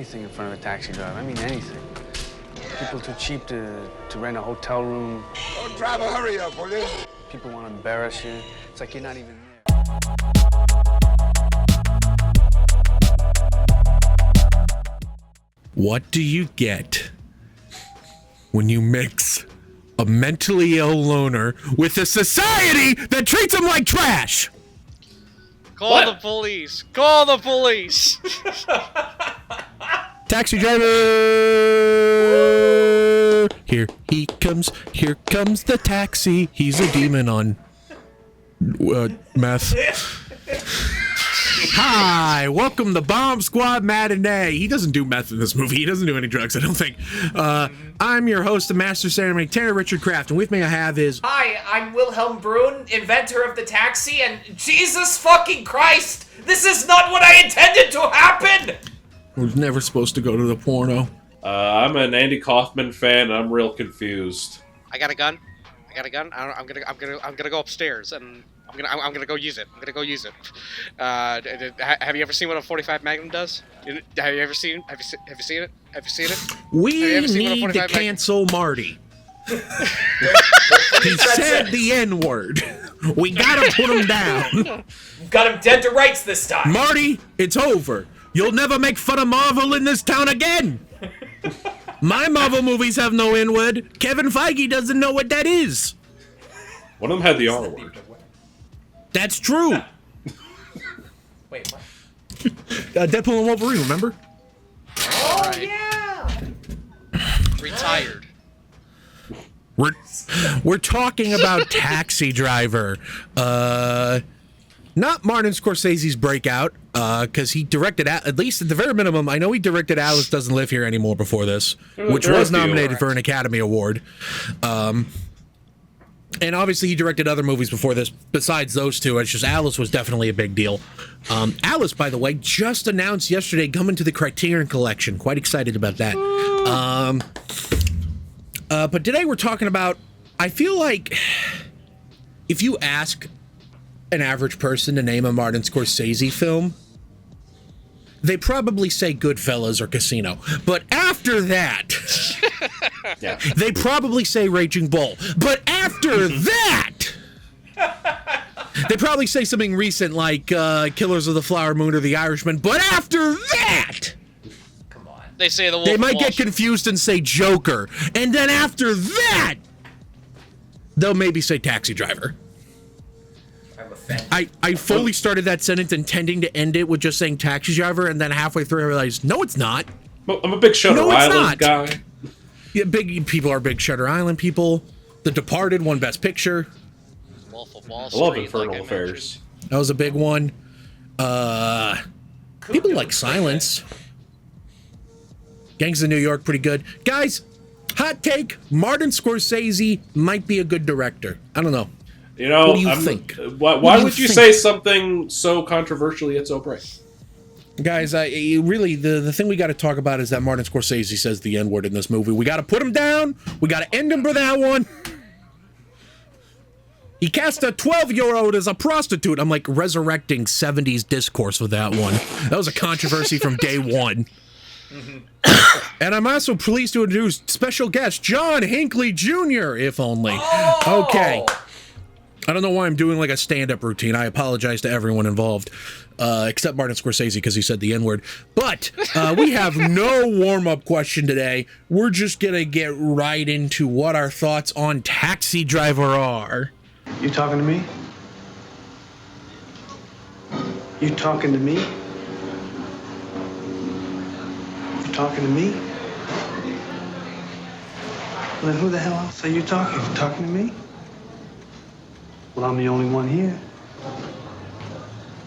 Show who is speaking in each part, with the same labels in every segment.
Speaker 1: anything in front of a taxi driver. I mean anything. People too cheap to rent a hotel room.
Speaker 2: Oh, driver, hurry up, will you?
Speaker 1: People want to embarrass you. It's like you're not even there.
Speaker 3: What do you get when you mix a mentally ill loner with a society that treats him like trash?
Speaker 4: Call the police! Call the police!
Speaker 3: Taxi driver! Here he comes. Here comes the taxi. He's a demon on meth. Hi, welcome to Bomb Squad Matinee. He doesn't do meth in this movie. He doesn't do any drugs, I don't think. I'm your host and master ceremony, Tanner Richard Kraft, and with me I have is...
Speaker 5: Hi, I'm Wilhelm Brun, inventor of the taxi, and Jesus fucking Christ! This is not what I intended to happen!
Speaker 3: We're never supposed to go to the porno.
Speaker 6: I'm an Andy Kaufman fan, and I'm real confused.
Speaker 4: I got a gun. I'm gonna go upstairs and I'm gonna go use it. Have you ever seen what a 45 Magnum does? Have you seen it?
Speaker 3: We need to cancel Marty. He said the N-word. We gotta put him down.
Speaker 5: Got him dead to rights this time.
Speaker 3: Marty, it's over. You'll never make fun of Marvel in this town again. My Marvel movies have no N-word. Kevin Feige doesn't know what that is.
Speaker 6: One of them had the R word.
Speaker 3: That's true.
Speaker 5: Wait, what?
Speaker 3: Deadpool and Wolverine, remember?
Speaker 5: Oh,
Speaker 4: Right.
Speaker 5: yeah!
Speaker 4: Retired.
Speaker 3: We're talking about Taxi Driver. Not Martin Scorsese's breakout, because he directed, at least at the very minimum, I know he directed Alice Doesn't Live Here Anymore before this, which was nominated for an Academy Award. And obviously he directed other movies before this, besides those two. It's just Alice was definitely a big deal. Alice, by the way, just announced yesterday coming to the Criterion Collection. Quite excited about that. But today we're talking about, I feel like if you ask an average person to name a Martin Scorsese film, they probably say Goodfellas or Casino. But after that,
Speaker 6: Yeah.
Speaker 3: they probably say Raging Bull. But after that, they probably say something recent like Killers of the Flower Moon or The Irishman. But after that,
Speaker 5: Come on.
Speaker 4: They say the Wolf
Speaker 3: they
Speaker 4: of
Speaker 3: might
Speaker 4: Wall
Speaker 3: get
Speaker 4: Street.
Speaker 3: confused and say Joker. And then after that, they'll maybe say Taxi Driver.
Speaker 5: I'm offended.
Speaker 3: I fully started that sentence intending to end it with just saying Taxi Driver, and then halfway through I realized, no, it's not.
Speaker 6: Well, I'm a big Shutter
Speaker 3: No, it's
Speaker 6: Island
Speaker 3: not.
Speaker 6: guy.
Speaker 3: Yeah, big people are big Shutter Island people. The Departed won Best Picture.
Speaker 4: Wolf of Wall
Speaker 6: I
Speaker 4: Street.
Speaker 6: love
Speaker 4: like
Speaker 6: Infernal
Speaker 4: I
Speaker 6: Affairs.
Speaker 3: That was a big one. People like Silence. Gangs of New York, pretty good. Guys, hot take, Martin Scorsese might be a good director. I don't know.
Speaker 6: You know,
Speaker 3: What do you think?
Speaker 6: Why
Speaker 3: What do you
Speaker 6: would you
Speaker 3: think?
Speaker 6: say something so controversial yet so bright?
Speaker 3: Guys, really, the thing we got to talk about is that Martin Scorsese says the N-word in this movie. We got to put him down. We got to end him for that one. He cast a 12-year-old as a prostitute. I'm like resurrecting 70s discourse with that one. That was a controversy from day one. And I'm also pleased to introduce special guest John Hinckley Jr., if only.
Speaker 5: Oh!
Speaker 3: Okay. I don't know why I'm doing like a stand-up routine. I apologize to everyone involved, except Martin Scorsese because he said the N-word. But we have no warm-up question today. We're just going to get right into what our thoughts on Taxi Driver are.
Speaker 7: You talking to me? You talking to me? You talking to me? Well, then who the hell else are you talking? You talking to me? Well, I'm the only one here.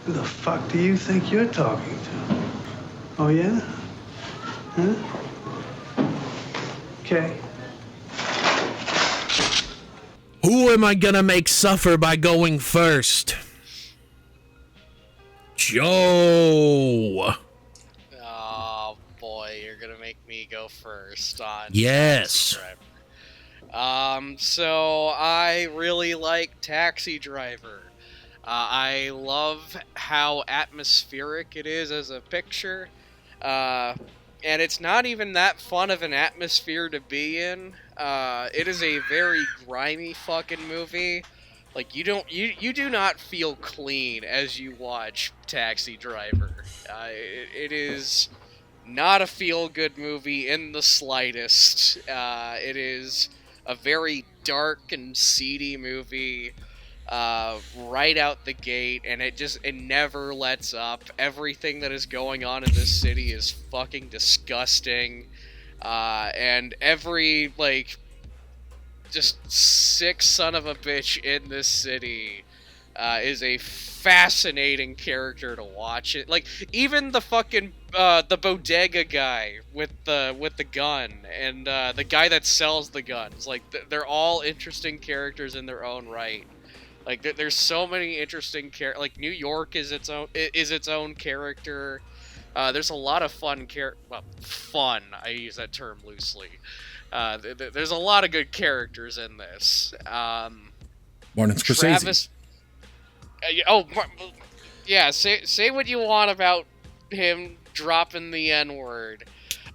Speaker 7: Who the fuck do you think you're talking to? Oh, yeah? Huh? Okay.
Speaker 3: Who am I gonna make suffer by going first? Joe.
Speaker 4: Oh boy, you're gonna make me go first on
Speaker 3: Yes.
Speaker 4: Taxi Driver. So I really like Taxi Driver. I love how atmospheric it is as a picture. and it's not even that fun of an atmosphere to be in. It is a very grimy fucking movie. Like, you do not feel clean as you watch Taxi Driver. It is not a feel-good movie in the slightest. It is a very dark and seedy movie right out the gate, and it never lets up. Everything that is going on in this city is fucking disgusting, and every, like, just sick son of a bitch in this city is a fascinating character to watch. It, like, even the fucking the bodega guy with the gun, and the guy that sells the guns, like, they're all interesting characters in their own right. Like, there's so many interesting like, New York is its own character. There's a lot of fun fun, I use that term loosely. There's a lot of good characters in this.
Speaker 3: Martin Scorsese.
Speaker 4: Travis. Yeah. Say what you want about him dropping the N-word.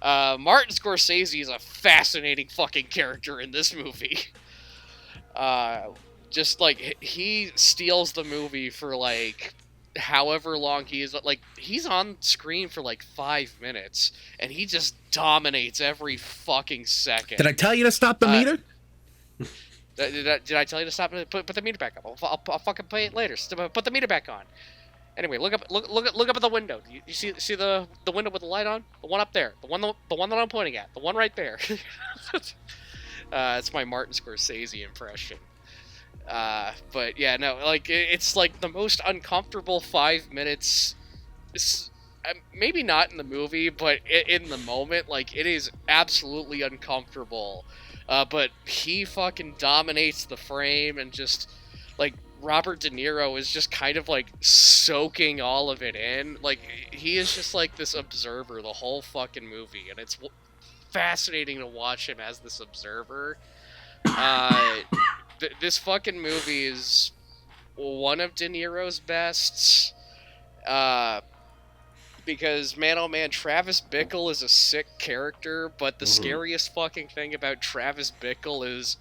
Speaker 4: Martin Scorsese is a fascinating fucking character in this movie. Just, like, he steals the movie for, like, however long he is. Like, he's on screen for, like, 5 minutes, and he just dominates every fucking second.
Speaker 3: Did I tell you to stop the meter?
Speaker 4: Did I tell you to stop? Put the meter back up. I'll fucking play it later. Put the meter back on. Anyway, look up at the window. You see the window with the light on? The one up there. The one that I'm pointing at. The one right there. It's my Martin Scorsese impression. But yeah, no, like, it's like the most uncomfortable 5 minutes. Maybe not in the movie, but in the moment, like, it is absolutely uncomfortable. But he fucking dominates the frame, and just, like, Robert De Niro is just kind of, like, soaking all of it in. Like, he is just like this observer the whole fucking movie, and it's fascinating to watch him as this observer. This fucking movie is one of De Niro's bests, because, man, oh man, Travis Bickle is a sick character, but the scariest fucking thing about Travis Bickle is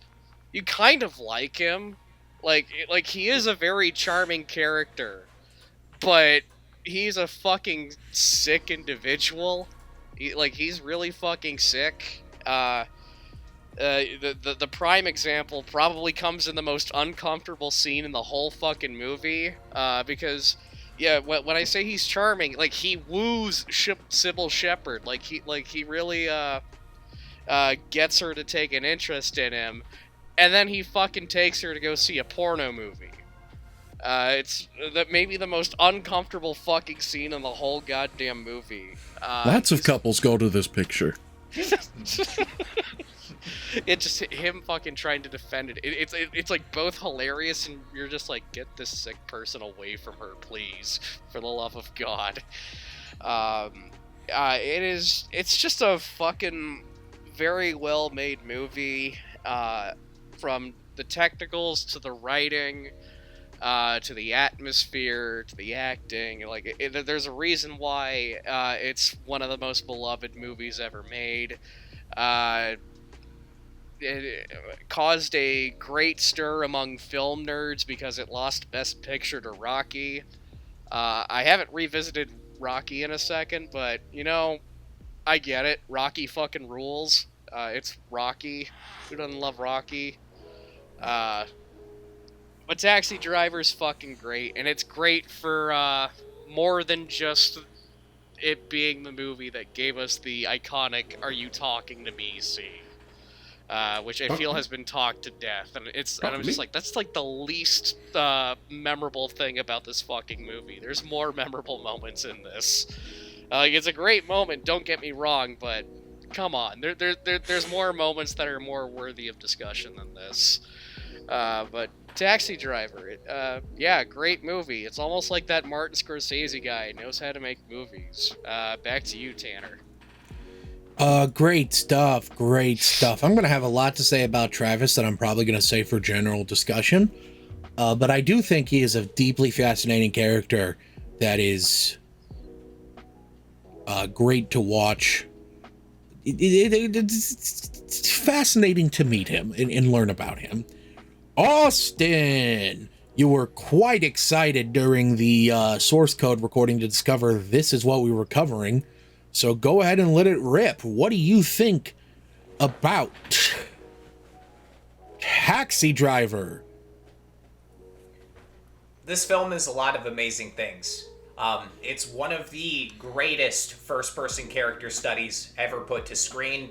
Speaker 4: you kind of like him. Like, he is a very charming character, but he's a fucking sick individual. He's really fucking sick. The prime example probably comes in the most uncomfortable scene in the whole fucking movie, because, yeah, when I say he's charming, like, he woos Sybil Shepherd, like he really gets her to take an interest in him, and then he fucking takes her to go see a porno movie. It's maybe the most uncomfortable fucking scene in the whole goddamn movie.
Speaker 3: Lots of couples go to this picture.
Speaker 4: It just him fucking trying to defend it. It's like both hilarious, and you're just like, get this sick person away from her, please, for the love of God. It's just a fucking very well made movie, from the technicals to the writing, to the atmosphere, to the acting. Like, there's a reason why it's one of the most beloved movies ever made. It caused a great stir among film nerds because it lost Best Picture to Rocky. I haven't revisited Rocky in a second, but, you know, I get it. Rocky fucking rules. It's Rocky. Who doesn't love Rocky? But Taxi Driver's fucking great, and it's great for more than just it being the movie that gave us the iconic "Are you talking to me?" scene. Which I feel has been talked to death, and I'm just like, that's like the least memorable thing about this fucking movie. There's more memorable moments in this. It's a great moment, don't get me wrong, but come on, there's more moments that are more worthy of discussion than this. But Taxi Driver, yeah, great movie. It's almost like that Martin Scorsese guy knows how to make movies. Back to you, Tanner.
Speaker 3: Great stuff. I'm going to have a lot to say about Travis that I'm probably going to say for general discussion. But I do think he is a deeply fascinating character that is great to watch. It's fascinating to meet him and learn about him. Austin, you were quite excited during the source code recording to discover this is what we were covering. So go ahead and let it rip. What do you think about Taxi Driver?
Speaker 5: This film is a lot of amazing things. It's one of the greatest first-person character studies ever put to screen.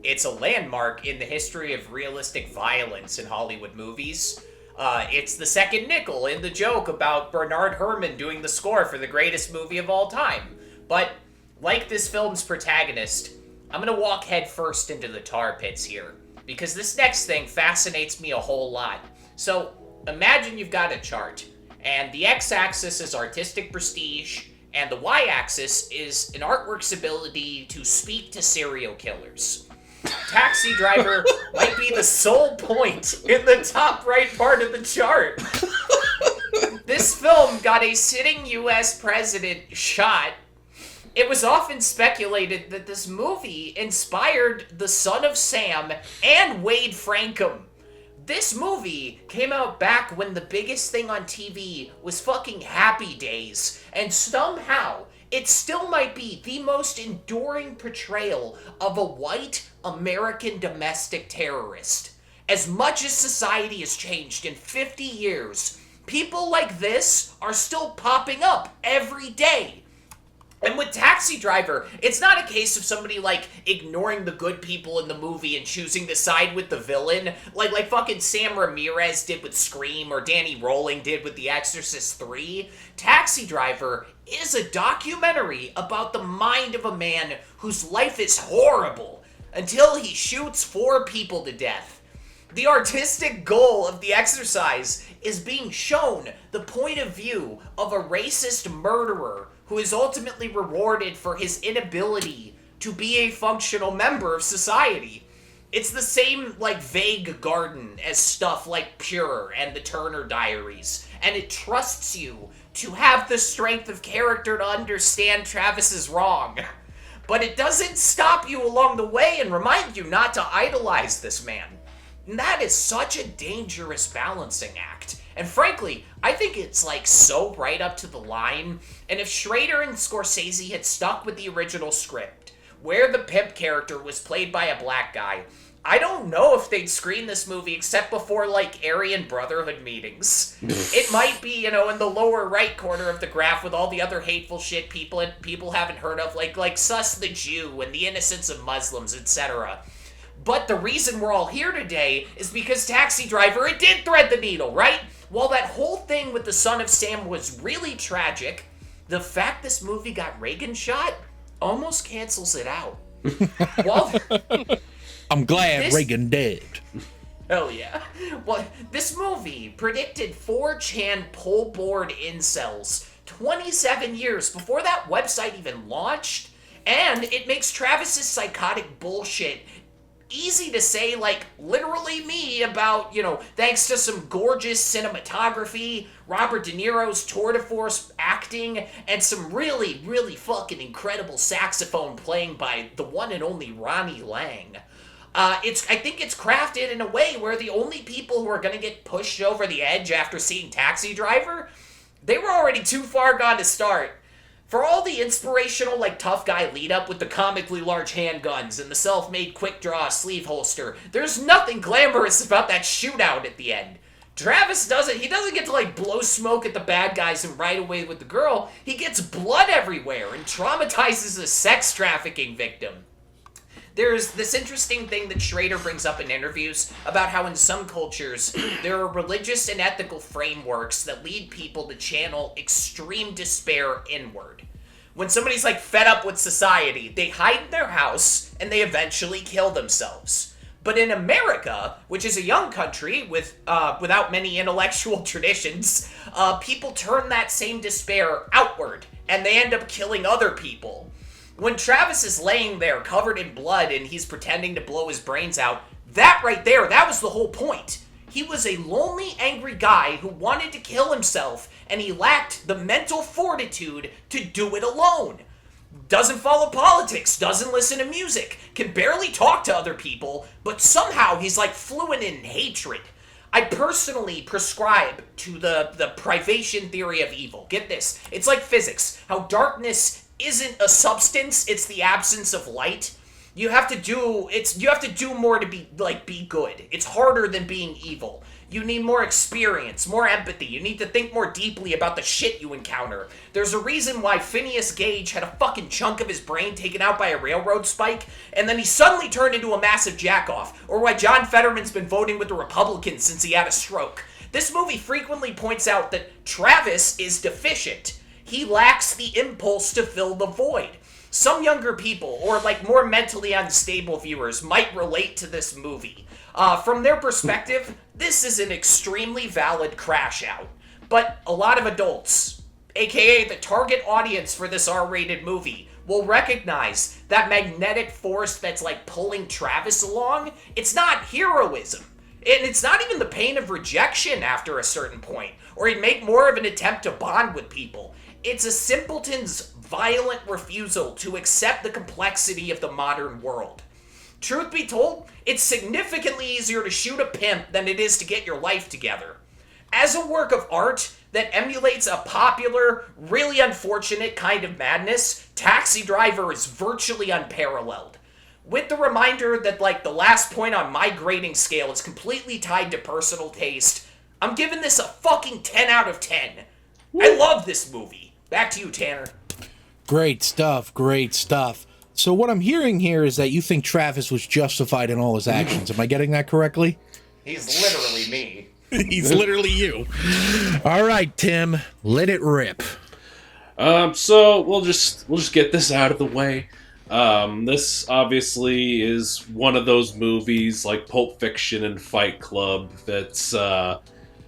Speaker 5: It's a landmark in the history of realistic violence in Hollywood movies. It's the second nickel in the joke about Bernard Herrmann doing the score for the greatest movie of all time. But, like this film's protagonist, I'm gonna walk headfirst into the tar pits here, because this next thing fascinates me a whole lot. So, imagine you've got a chart, and the x-axis is artistic prestige, and the y-axis is an artwork's ability to speak to serial killers. Taxi Driver might be the sole point in the top right part of the chart. This film got a sitting U.S. president shot. It was often speculated that this movie inspired the Son of Sam and Wade Frankham. This movie came out back when the biggest thing on TV was fucking Happy Days, and somehow it still might be the most enduring portrayal of a white American domestic terrorist. As much as society has changed in 50 years, people like this are still popping up every day. And with Taxi Driver, it's not a case of somebody, like, ignoring the good people in the movie and choosing to side with the villain, like fucking Sam Ramirez did with Scream or Danny Rolling did with The Exorcist 3. Taxi Driver is a documentary about the mind of a man whose life is horrible until he shoots 4 people to death. The artistic goal of the exercise is being shown the point of view of a racist murderer who is ultimately rewarded for his inability to be a functional member of society. It's the same, like, vague garden as stuff like Pure and the Turner Diaries, and it trusts you to have the strength of character to understand Travis is wrong. But it doesn't stop you along the way and remind you not to idolize this man. And that is such a dangerous balancing act. And frankly, I think it's like so right up to the line. And if Schrader and Scorsese had stuck with the original script, where the pimp character was played by a black guy, I don't know if they'd screen this movie except before, like, Aryan Brotherhood meetings. It might be, you know, in the lower right corner of the graph with all the other hateful shit people haven't heard of, like Sus the Jew and the innocence of Muslims, etc. But the reason we're all here today is because Taxi Driver, it did thread the needle, right? While that whole thing with the Son of Sam was really tragic, the fact this movie got Reagan shot almost cancels it out.
Speaker 3: I'm glad Reagan dead.
Speaker 5: Hell yeah. Well, this movie predicted 4chan pull board incels 27 years before that website even launched, and it makes Travis's psychotic bullshit easy to say, like, literally me about, you know, thanks to some gorgeous cinematography, Robert De Niro's tour de force acting, and some really, really fucking incredible saxophone playing by the one and only Ronnie Lang. I think it's crafted in a way where the only people who are gonna get pushed over the edge after seeing Taxi Driver, they were already too far gone to start. For all the inspirational, like, tough guy lead-up with the comically large handguns and the self-made quick-draw sleeve holster, there's nothing glamorous about that shootout at the end. Travis he doesn't get to, like, blow smoke at the bad guys and ride away with the girl. He gets blood everywhere and traumatizes a sex trafficking victim. There's this interesting thing that Schrader brings up in interviews about how in some cultures there are religious and ethical frameworks that lead people to channel extreme despair inward. When somebody's, like, fed up with society, they hide in their house and they eventually kill themselves. But in America, which is a young country without many intellectual traditions, people turn that same despair outward and they end up killing other people. When Travis is laying there covered in blood and he's pretending to blow his brains out, that right there, that was the whole point. He was a lonely, angry guy who wanted to kill himself, and he lacked the mental fortitude to do it alone. doesn't follow politics, doesn't listen to music, can barely talk to other people, but somehow he's like fluent in hatred. I personally prescribe to the privation theory of evil. Get this. It's like physics. How darkness isn't a substance, it's the absence of light. You have to do more to be good. It's harder than being evil. You need more experience, more empathy. You need to think more deeply about the shit you encounter. There's a reason why Phineas Gage had a fucking chunk of his brain taken out by a railroad spike, and then he suddenly turned into a massive jackoff, or why John Fetterman's been voting with the Republicans since he had a stroke. This movie frequently points out that Travis is deficient. He lacks the impulse to fill the void. Some younger people, or like more mentally unstable viewers, might relate to this movie. From their perspective, this is an extremely valid crash out. But a lot of adults, aka the target audience for this R-rated movie, will recognize that magnetic force that's like pulling Travis along. It's not heroism. And it's not even the pain of rejection after a certain point, or he'd make more of an attempt to bond with people. It's a simpleton's violent refusal to accept the complexity of the modern world. Truth be told, it's significantly easier to shoot a pimp than it is to get your life together. As a work of art that emulates a popular, really unfortunate kind of madness, Taxi Driver is virtually unparalleled. With the reminder that, like, the last point on my grading scale is completely tied to personal taste, I'm giving this a fucking 10 out of 10. I love this movie. Back to you, Tanner.
Speaker 3: Great stuff, great stuff. So what I'm hearing here is that you think Travis was justified in all his actions. Am I getting that correctly?
Speaker 5: He's literally me.
Speaker 3: He's literally you. All right, Tim, let it rip.
Speaker 6: So we'll just get this out of the way. This obviously is one of those movies like Pulp Fiction and Fight Club that's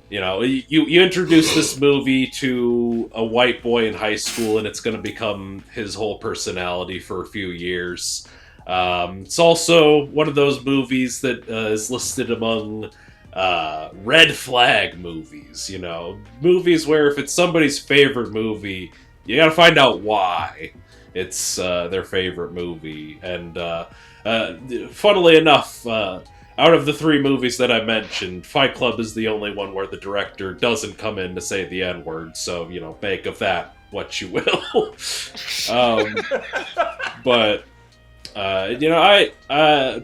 Speaker 6: you introduce this movie to a white boy in high school and it's going to become his whole personality for a few years. It's also one of those movies that is listed among red flag movies, movies where if it's somebody's favorite movie, you gotta find out why it's their favorite movie. And funnily enough, out of the three movies that I mentioned, Fight Club is the only one where the director doesn't come in to say the N-word, so, make of that what you will.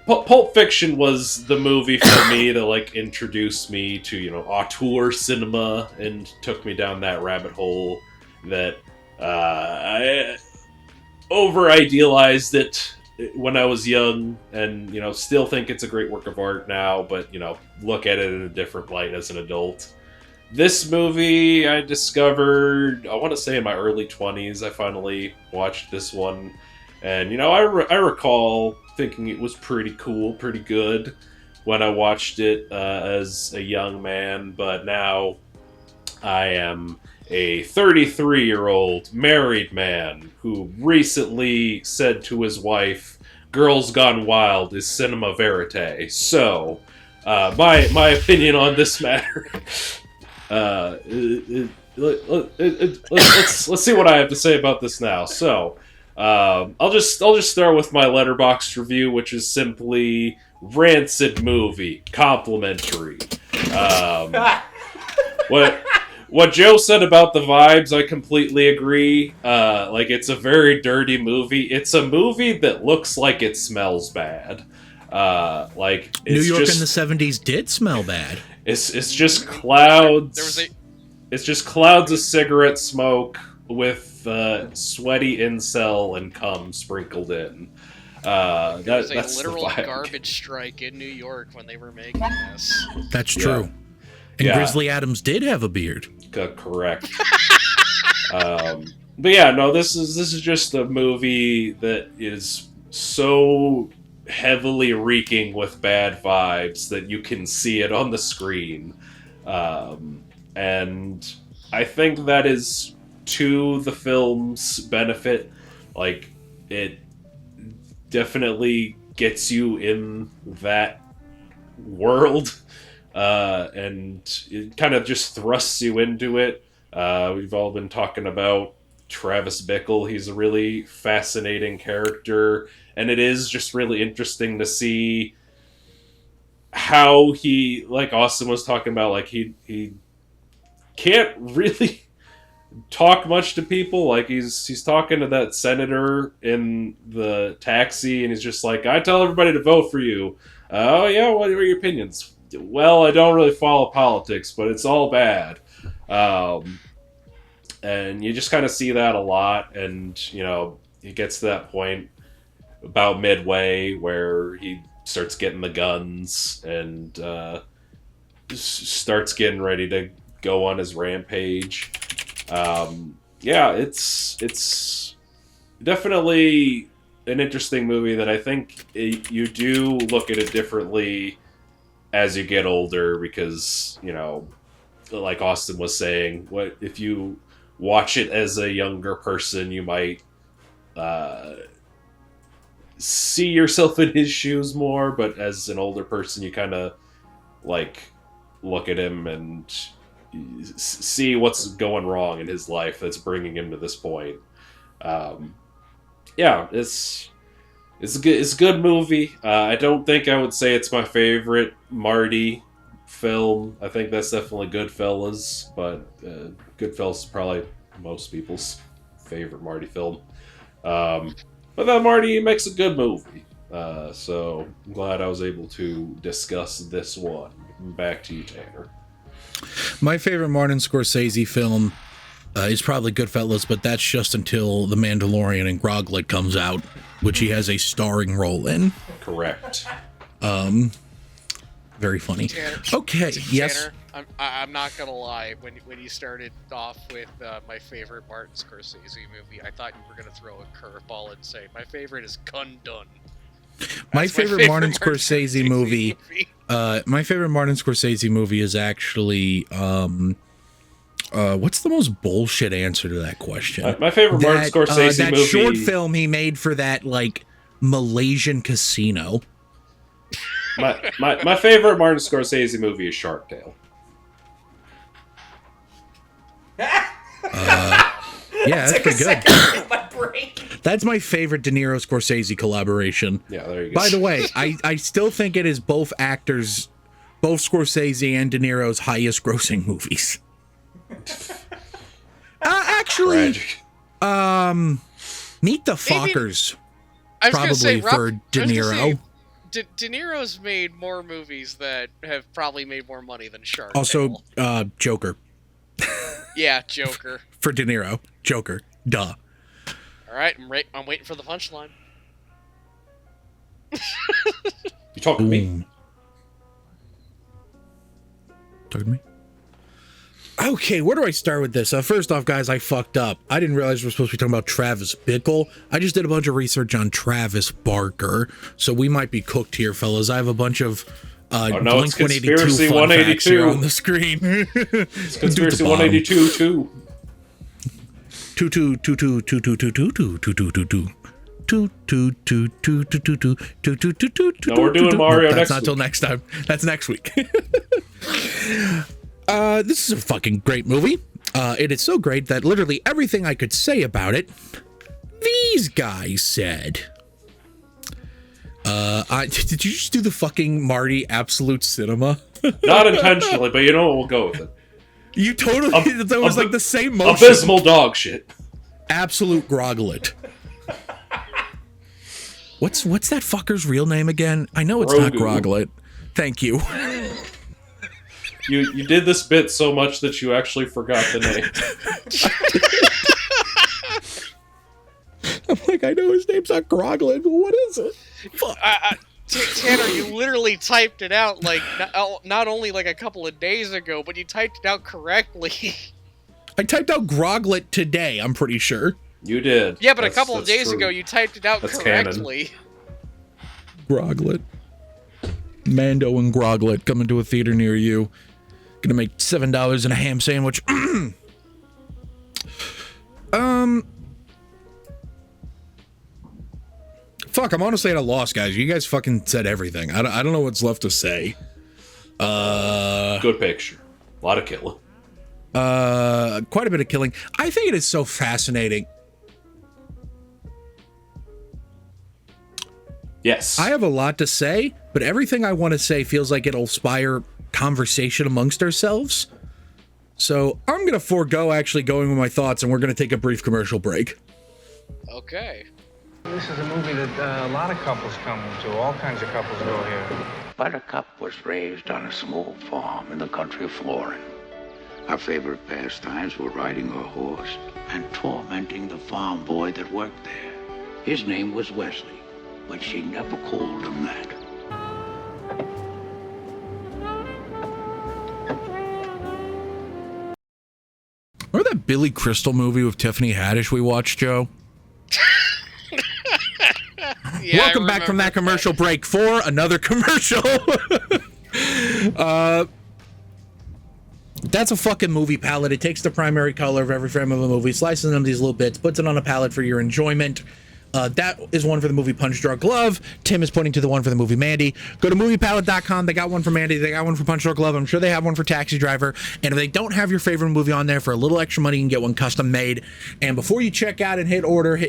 Speaker 6: Pulp Fiction was the movie for me to, introduce me to, auteur cinema and took me down that rabbit hole that I over-idealized it when I was young, and still think it's a great work of art now, but look at it in a different light as an adult. This movie I discovered, I want to say in my early 20s. I finally watched this one, and I recall thinking it was pretty cool, pretty good when I watched it as a young man, but now I am a 33-year-old married man who recently said to his wife, "Girls Gone Wild is cinema verite." So, my opinion on this matter. Let's see what I have to say about this now. So, I'll just start with my Letterboxd review, which is simply rancid movie, complimentary. What Joe said about the vibes, I completely agree. It's a very dirty movie. It's a movie that looks like it smells bad.
Speaker 3: New York in the 70s did smell bad.
Speaker 6: It's just clouds. It's just clouds of cigarette smoke with sweaty incel and cum sprinkled in.
Speaker 4: There was a
Speaker 6: that's
Speaker 4: literal
Speaker 6: the vibe.
Speaker 4: garbage strike in New York when they were making this.
Speaker 3: That's true. And Grizzly Adams did have a beard.
Speaker 6: Correct. But yeah, no, this is just a movie that is so heavily reeking with bad vibes that you can see it on the screen. And I think that is to the film's benefit. It definitely gets you in that world. And it kind of just thrusts you into it. We've all been talking about Travis Bickle. He's a really fascinating character, and it is just really interesting to see how he, like Austin was talking about, like he can't really talk much to people. Like he's talking to that senator in the taxi, and he's just like, I tell everybody to vote for you. Oh yeah, what are your opinions? Well, I don't really follow politics, but it's all bad. And you just kind of see that a lot, and you know, he gets to that point about midway where he starts getting the guns and starts getting ready to go on his rampage. Yeah, it's definitely an interesting movie that I think you do look at it differently as you get older, because, you know, like Austin was saying, what if you watch it as a younger person, you might see yourself in his shoes more, but as an older person, you kind of like look at him and see what's going wrong in his life that's bringing him to this point. Yeah, it's a good movie. I don't think I would say it's my favorite Marty film. I think that's definitely Goodfellas, but Goodfellas is probably most people's favorite Marty film. But then Marty makes a good movie. So I'm glad I was able to discuss this one. Back to you, Tanner.
Speaker 3: My favorite Martin Scorsese film is probably Goodfellas, but that's just until The Mandalorian and Groglet comes out, which he has a starring role in.
Speaker 6: Correct.
Speaker 3: Very funny.
Speaker 4: Tanner,
Speaker 3: Okay, yes.
Speaker 4: Tanner, I'm not gonna lie. When you started off with my favorite Martin Scorsese movie, I thought you were gonna throw a curveball and say my favorite is Kundun.
Speaker 3: My favorite Martin Scorsese movie. My favorite Martin Scorsese movie is actually what's the most bullshit answer to that question?
Speaker 6: My favorite Martin Scorsese
Speaker 3: that
Speaker 6: movie.
Speaker 3: short film he made for that like Malaysian casino.
Speaker 6: My favorite Martin Scorsese movie is Shark Tale.
Speaker 3: Yeah, that's pretty good.
Speaker 5: My brain.
Speaker 3: That's my favorite De Niro Scorsese collaboration.
Speaker 6: Yeah, there you go.
Speaker 3: By the way, I still think it is both actors, both Scorsese and De Niro's highest grossing movies. Actually,
Speaker 6: Tragic.
Speaker 3: Meet the Fockers.
Speaker 4: I was gonna say,
Speaker 3: For De Niro.
Speaker 4: De Niro's made more movies that have probably made more money than Shark
Speaker 3: Also,
Speaker 4: Tale.
Speaker 3: Joker.
Speaker 4: Yeah, Joker.
Speaker 3: For De Niro. Joker. Duh.
Speaker 4: All right, I'm waiting for the punchline.
Speaker 6: You talking to me?
Speaker 3: Talking to me? Okay, where do I start with this? First off, guys, I fucked up. I didn't realize we were supposed to be talking about Travis Bickle. I just did a bunch of research on Travis Barker, so we might be cooked here, fellas. I have a bunch of
Speaker 6: Blink-182
Speaker 3: Conspiracy 182 here on the screen.
Speaker 6: It's Conspiracy 182 too. No, we're doing Mario
Speaker 3: That's
Speaker 6: next
Speaker 3: not till
Speaker 6: week.
Speaker 3: next time. That's next week. This is a fucking great movie. It is so great that literally everything I could say about it, these guys said. Did you just do the fucking Marty Absolute Cinema?
Speaker 6: Not intentionally, but you know what? We'll go with it.
Speaker 3: You totally. That was like the same motion.
Speaker 6: Abysmal dog shit.
Speaker 3: Absolute Groglet. What's that fucker's real name again? I know it's not
Speaker 6: Grogu.
Speaker 3: Groglet. Thank you.
Speaker 6: You did this bit so much that you actually forgot the name.
Speaker 3: I'm like, I know his name's not Groglet, but what is it? Fuck.
Speaker 4: Tanner, you literally typed it out like not only like a couple of days ago, but you typed it out correctly.
Speaker 3: I typed out Groglet today, I'm pretty sure.
Speaker 6: You did.
Speaker 4: Yeah, but
Speaker 6: That's-
Speaker 4: a couple of
Speaker 6: that's
Speaker 4: days
Speaker 6: true.
Speaker 4: ago you typed it out
Speaker 6: That's canon.
Speaker 4: correctly.
Speaker 3: Groglet. Mando and Groglet coming to a theater near you. Gonna make $7 and a ham sandwich. Fuck, I'm honestly at a loss, guys. You guys fucking said everything. I don't know what's left to say.
Speaker 6: Good picture. A lot of killing.
Speaker 3: Quite a bit of killing. I think it is so fascinating.
Speaker 6: Yes.
Speaker 3: I have a lot to say, but everything I want to say feels like it'll inspire conversation amongst ourselves. So I'm going to forego actually going with my thoughts, and we're going to take a brief commercial break.
Speaker 4: Okay.
Speaker 8: This is a movie that a lot of couples come to. All kinds of couples go here.
Speaker 9: Buttercup was raised on a small farm in the country of Florin. Our favorite pastimes were riding our horse and tormenting the farm boy that worked there. His name was Wesley, but she never called him that.
Speaker 3: Remember that Billy Crystal movie with Tiffany Haddish we watched, Joe?
Speaker 4: Yeah,
Speaker 3: Welcome back from that commercial break for another commercial. That's a fucking movie palette. It takes the primary color of every frame of a movie, slices them these little bits, puts it on a palette for your enjoyment. That is one for the movie Punch Drunk Love. Tim is pointing to the one for the movie Mandy. Go to moviepalette.com. They got one for Mandy. They got one for Punch Drunk Love. I'm sure they have one for Taxi Driver. And if they don't have your favorite movie on there, for a little extra money, you can get one custom made. And before you check out and hit order,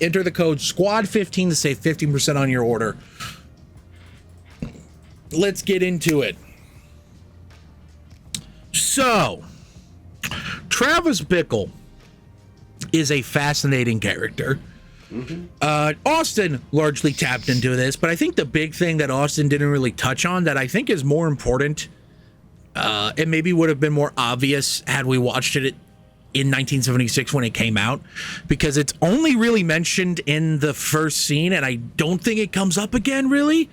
Speaker 3: enter the code SQUAD15 to save 15% on your order. Let's get into it. So, Travis Bickle is a fascinating character. Austin largely tapped into this, but I think the big thing that Austin didn't really touch on that I think is more important, and maybe would have been more obvious had we watched it in 1976 when it came out, because it's only really mentioned in the first scene, and I don't think it comes up again really,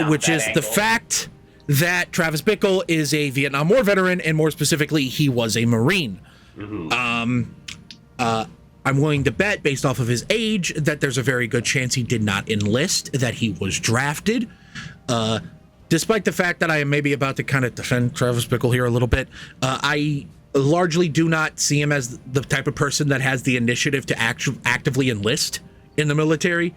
Speaker 3: which is the fact that Travis Bickle is a Vietnam War veteran, and more specifically, he was a Marine. I'm willing to bet, based off of his age, that there's a very good chance he did not enlist, that he was drafted. Despite the fact that I am maybe about to kind of defend Travis Bickle here a little bit, I largely do not see him as the type of person that has the initiative to actively enlist in the military.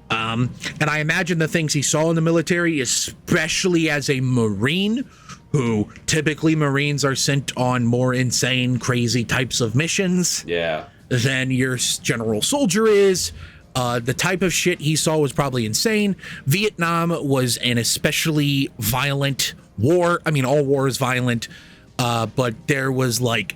Speaker 3: And I imagine the things he saw in the military, especially as a Marine, who typically Marines are sent on more insane, crazy types of missions.
Speaker 6: Yeah.
Speaker 3: Than your general soldier is. The type of shit he saw was probably insane. Vietnam was an especially violent war. I mean, all war is violent, but there was like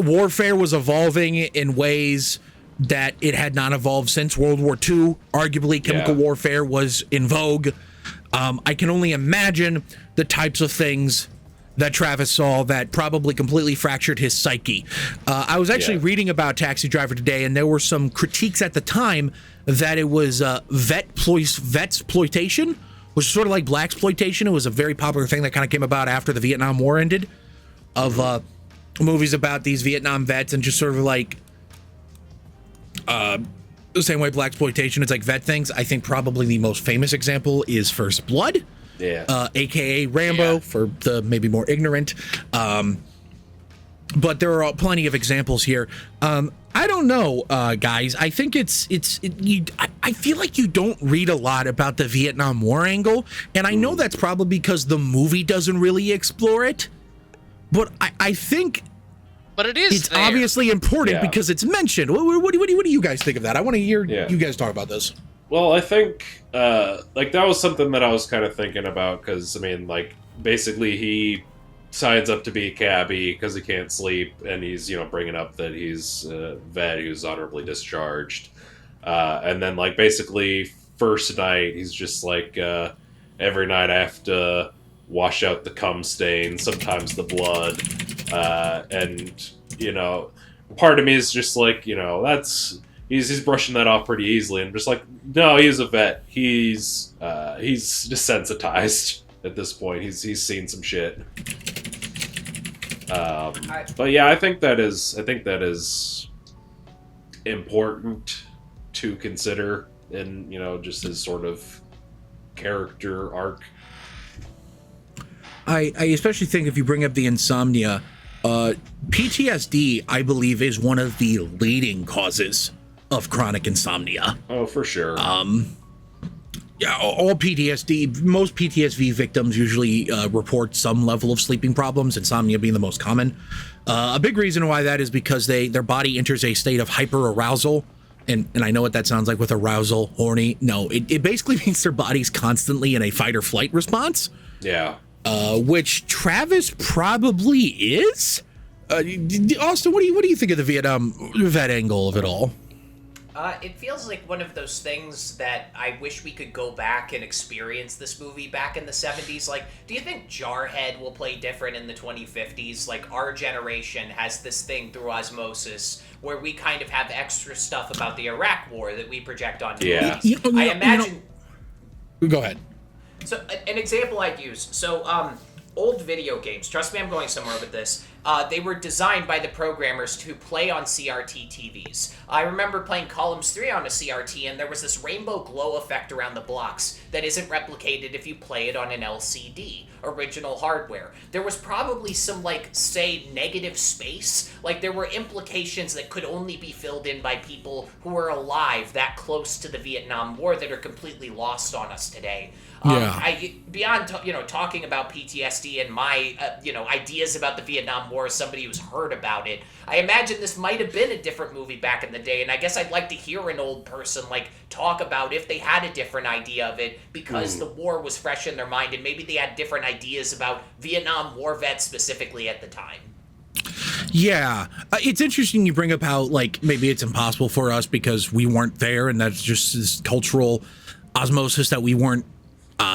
Speaker 3: warfare was evolving in ways that it had not evolved since World War II. Arguably, chemical warfare was in vogue. I can only imagine the types of things that Travis saw that probably completely fractured his psyche. I was actually reading about Taxi Driver today, and there were some critiques at the time that it was vetsploitation, which is sort of like blaxploitation. It was a very popular thing that kind of came about after the Vietnam War ended, of movies about these Vietnam vets, and just sort of like the same way blaxploitation is like vet things. I think probably the most famous example is First Blood. AKA Rambo, for the maybe more ignorant. But there are plenty of examples here. I don't know, guys. I think I feel like you don't read a lot about the Vietnam War angle, and I know that's probably because the movie doesn't really explore it. But I think,
Speaker 4: but it's there.
Speaker 3: Obviously important because it's mentioned. What do you guys think of that? I want to hear you guys talk about this.
Speaker 6: Well, I think, like, that was something that I was kind of thinking about, because, I mean, like, basically he signs up to be a cabbie because he can't sleep, and he's, bringing up that he's a vet who's honorably discharged. And then, like, basically, first night, he's just like, every night I have to wash out the cum stain, sometimes the blood, and, part of me is just like, that's... He's brushing that off pretty easily, and just like, no, he's a vet. He's desensitized at this point. He's seen some shit. But yeah, I think that is important to consider in just his sort of character arc.
Speaker 3: I especially think if you bring up the insomnia, PTSD, I believe, is one of the leading causes of chronic insomnia.
Speaker 6: Oh, for sure.
Speaker 3: Yeah, all PTSD, most PTSD victims usually report some level of sleeping problems, insomnia being the most common. A big reason why that is because their body enters a state of hyperarousal. And I know what that sounds like with arousal, horny. No, it basically means their body's constantly in a fight or flight response.
Speaker 6: Yeah.
Speaker 3: Which Travis probably is. Austin, what do you think of the Vietnam vet angle of it all?
Speaker 5: It feels like one of those things that I wish we could go back and experience this movie back in the 70s. Like, do you think Jarhead will play different in the 2050s? Like, our generation has this thing through osmosis where we kind of have extra stuff about the Iraq War that we project onto movies. I imagine...
Speaker 3: Go ahead.
Speaker 5: So, an example I'd use. So, old video games, trust me, I'm going somewhere with this. They were designed by the programmers to play on CRT TVs. I remember playing Columns 3 on a CRT, and there was this rainbow glow effect around the blocks that isn't replicated if you play it on an LCD, original hardware. There was probably some, like, say, negative space. Like, there were implications that could only be filled in by people who were alive that close to the Vietnam War that are completely lost on us today. Beyond talking about PTSD and my ideas about the Vietnam War as somebody who's heard about it, I imagine this might have been a different movie back in the day, and I guess I'd like to hear an old person talk about if they had a different idea of it because the war was fresh in their mind and maybe they had different ideas about Vietnam War vets specifically at the time.
Speaker 3: Yeah, it's interesting you bring up how maybe it's impossible for us because we weren't there, and that's just this cultural osmosis that we weren't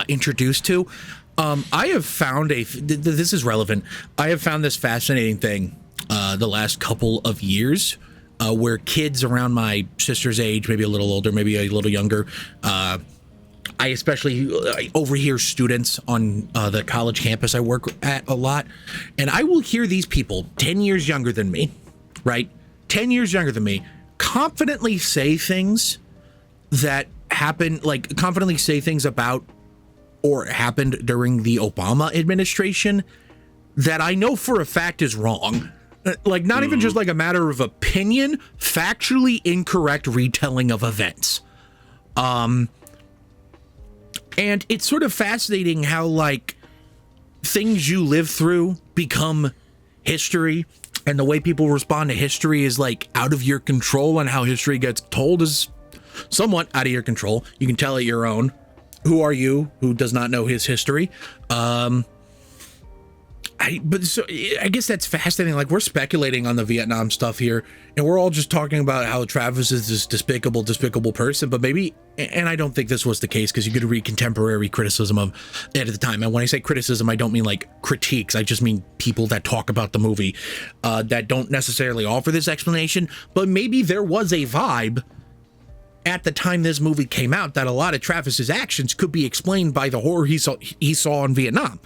Speaker 3: introduced to. I have found this is relevant. I have found this fascinating thing the last couple of years where kids around my sister's age, maybe a little older, maybe a little younger, I especially overhear students on the college campus I work at a lot, and I will hear these people 10 years younger than me, right? 10 years younger than me, confidently say things that happen, confidently say things about or happened during the Obama administration that I know for a fact is wrong. Not even just a matter of opinion, factually incorrect retelling of events. And it's sort of fascinating how things you live through become history, and the way people respond to history is out of your control, and how history gets told is somewhat out of your control. You can tell it your own. Who are you who does not know his history? I guess that's fascinating. We're speculating on the Vietnam stuff here, and we're all just talking about how Travis is this despicable person, but maybe, and I don't think this was the case because you could read contemporary criticism of it at the time. And when I say criticism, I don't mean critiques. I just mean people that talk about the movie that don't necessarily offer this explanation, but maybe there was a vibe at the time this movie came out that a lot of Travis's actions could be explained by the horror he saw in Vietnam.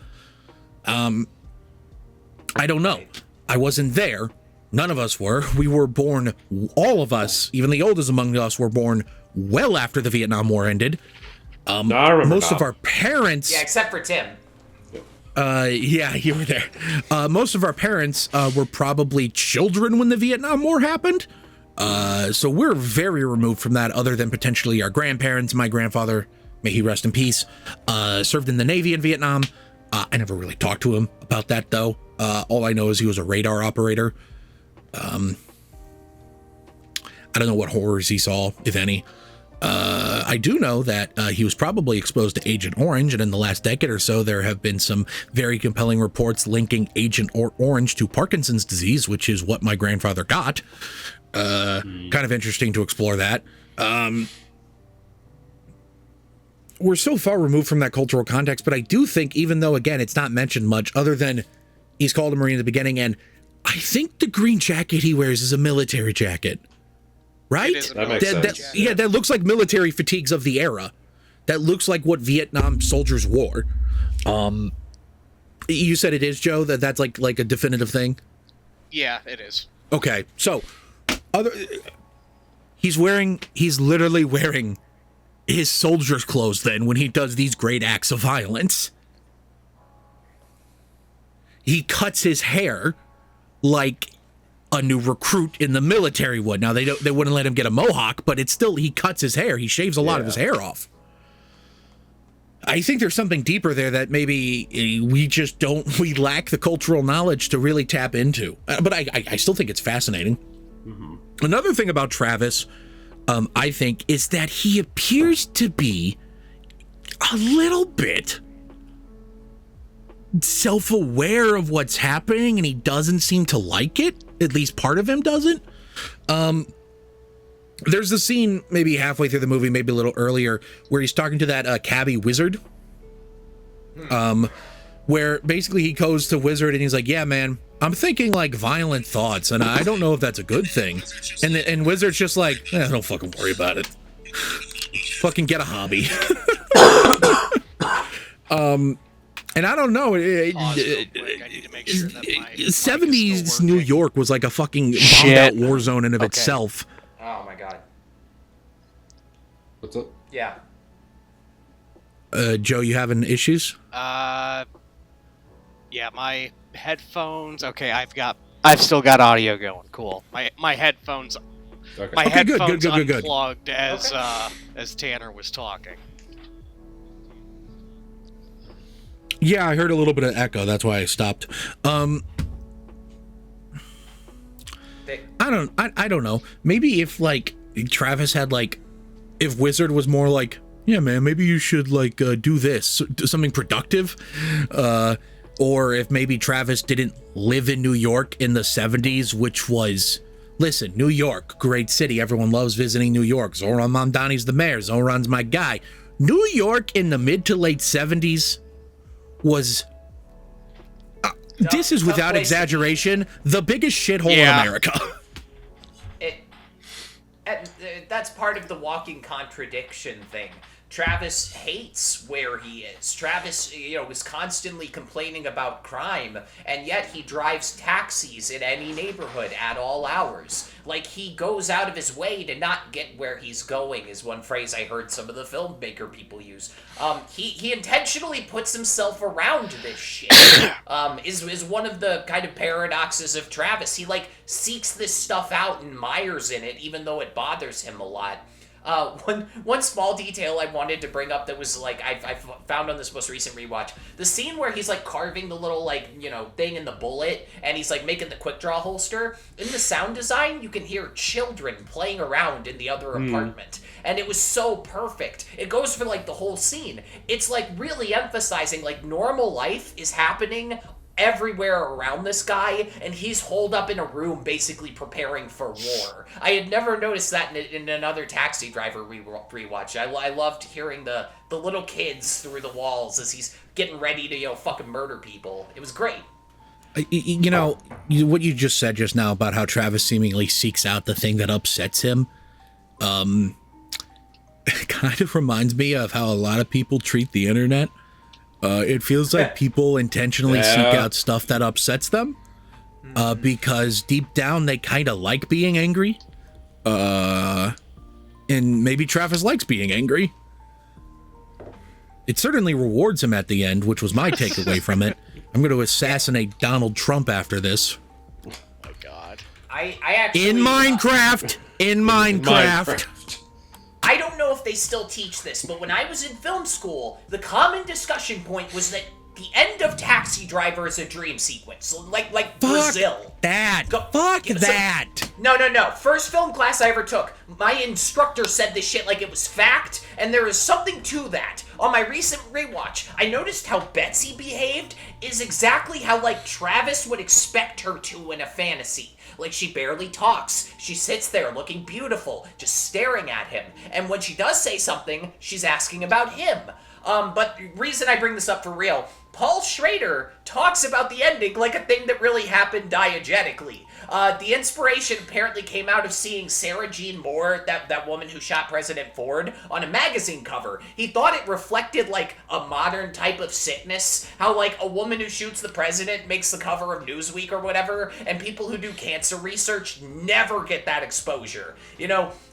Speaker 3: I don't know. I wasn't there. None of us were. We were born, all of us, even the oldest among us, were born well after the Vietnam War ended. Most of our parents...
Speaker 5: Yeah, except for Tim.
Speaker 3: Yeah, you were there. Most of our parents were probably children when the Vietnam War happened. So we're very removed from that, other than potentially our grandparents. My grandfather, may he rest in peace, served in the Navy in Vietnam. I never really talked to him about that, though. All I know is he was a radar operator. I don't know what horrors he saw, if any. I do know that he was probably exposed to Agent Orange, and in the last decade or so, there have been some very compelling reports linking Agent Orange to Parkinson's disease, which is what my grandfather got. Kind of interesting to explore that. We're so far removed from that cultural context, but I do think, even though, again, it's not mentioned much, other than he's called a Marine at the beginning, and I think the green jacket he wears is a military jacket. Right?
Speaker 6: That makes sense.
Speaker 3: Yeah, that looks like military fatigues of the era. That looks like what Vietnam soldiers wore. You said it is, Joe, that's like a definitive thing?
Speaker 4: Yeah, it is.
Speaker 3: Okay, so he's literally wearing his soldier's clothes then when he does these great acts of violence. He cuts his hair like a new recruit in the military would. Now they wouldn't let him get a mohawk, but it's still, he cuts his hair. He shaves a lot of his hair off. I think there's something deeper there that maybe we lack the cultural knowledge to really tap into. But I still think it's fascinating. Mm-hmm. Another thing about Travis, I think, is that he appears to be a little bit self-aware of what's happening, and he doesn't seem to like it. At least part of him doesn't. There's the scene maybe halfway through the movie, maybe a little earlier, where he's talking to that cabbie Wizard. Where basically he goes to Wizard and he's like, yeah, man, I'm thinking like violent thoughts, and I don't know if that's a good thing. And Wizard's just like, don't fucking worry about it. Fucking get a hobby. And I don't know. 70s New York was like a fucking bombed out war zone in of itself.
Speaker 5: Oh my god.
Speaker 6: What's up?
Speaker 5: Yeah.
Speaker 3: Joe, you having issues?
Speaker 4: Yeah, my headphones. Okay, I've still got audio going. Cool. My headphones.
Speaker 6: Okay.
Speaker 4: My headphones
Speaker 3: good.
Speaker 4: unplugged as Tanner was talking.
Speaker 3: Yeah, I heard a little bit of echo. That's why I stopped. I don't know. Maybe if like Travis had like, if Wizard was more like, yeah, man, maybe you should like do this, do something productive, or if maybe Travis didn't live in New York in the 70s, which was, listen, New York, great city, everyone loves visiting New York. Zoran Mamdani's the mayor. Zoran's my guy. New York in the mid to late 70s was, this is without exaggeration, the biggest shithole in America.
Speaker 5: That's part of the walking contradiction thing. Travis hates where he is. Travis, is constantly complaining about crime, and yet he drives taxis in any neighborhood at all hours. Like, he goes out of his way to not get where he's going, is one phrase I heard some of the filmmaker people use. He intentionally puts himself around this shit, is one of the kind of paradoxes of Travis. He, like, seeks this stuff out and mires in it, even though it bothers him a lot. One small detail I wanted to bring up that was like I found on this most recent rewatch, the scene where he's like carving the little thing in the bullet, and he's like making the quick draw holster. In the sound design, you can hear children playing around in the other apartment, and it was so perfect. It goes for like the whole scene. It's like really emphasizing like normal life is happening everywhere around this guy, and he's holed up in a room basically preparing for war. I had never noticed that in another Taxi Driver rewatch. I loved hearing the little kids through the walls as he's getting ready to fucking murder people. It was great.
Speaker 3: What you just said just now about how Travis seemingly seeks out the thing that upsets him, it kind of reminds me of how a lot of people treat the internet. It feels like people intentionally seek out stuff that upsets them, because deep down they kind of like being angry. And maybe Travis likes being angry. It certainly rewards him at the end, which was my takeaway from it. I'm going to assassinate Donald Trump after this.
Speaker 4: Oh my god.
Speaker 5: I actually...
Speaker 3: In Minecraft!
Speaker 5: I don't know if they still teach this, but when I was in film school, the common discussion point was that the end of Taxi Driver is a dream sequence, like Brazil.
Speaker 3: Fuck that.
Speaker 5: No. First film class I ever took, my instructor said this shit like it was fact, and there is something to that. On my recent rewatch, I noticed how Betsy behaved is exactly how like Travis would expect her to in a fantasy. Like, she barely talks. She sits there looking beautiful, just staring at him. And when she does say something, she's asking about him. But reason I bring this up for real, Paul Schrader talks about the ending like a thing that really happened diegetically. The inspiration apparently came out of seeing Sarah Jean Moore, that woman who shot President Ford, on a magazine cover. He thought it reflected, like, a modern type of sickness. How, like, a woman who shoots the president makes the cover of Newsweek or whatever, and people who do cancer research never get that exposure.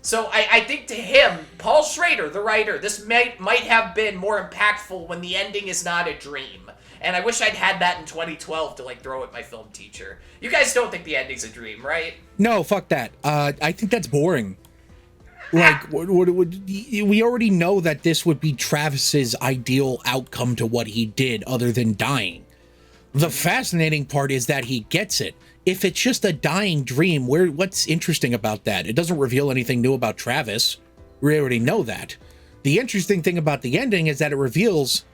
Speaker 5: So I think to him, Paul Schrader, the writer, this might have been more impactful when the ending is not a dream. And I wish I'd had that in 2012 to, like, throw at my film teacher. You guys don't think the ending's a dream, right?
Speaker 3: No, fuck that. I think that's boring. Like, we already know that this would be Travis's ideal outcome to what he did, other than dying. The fascinating part is that he gets it. If it's just a dying dream, what's interesting about that? It doesn't reveal anything new about Travis. We already know that. The interesting thing about the ending is that it reveals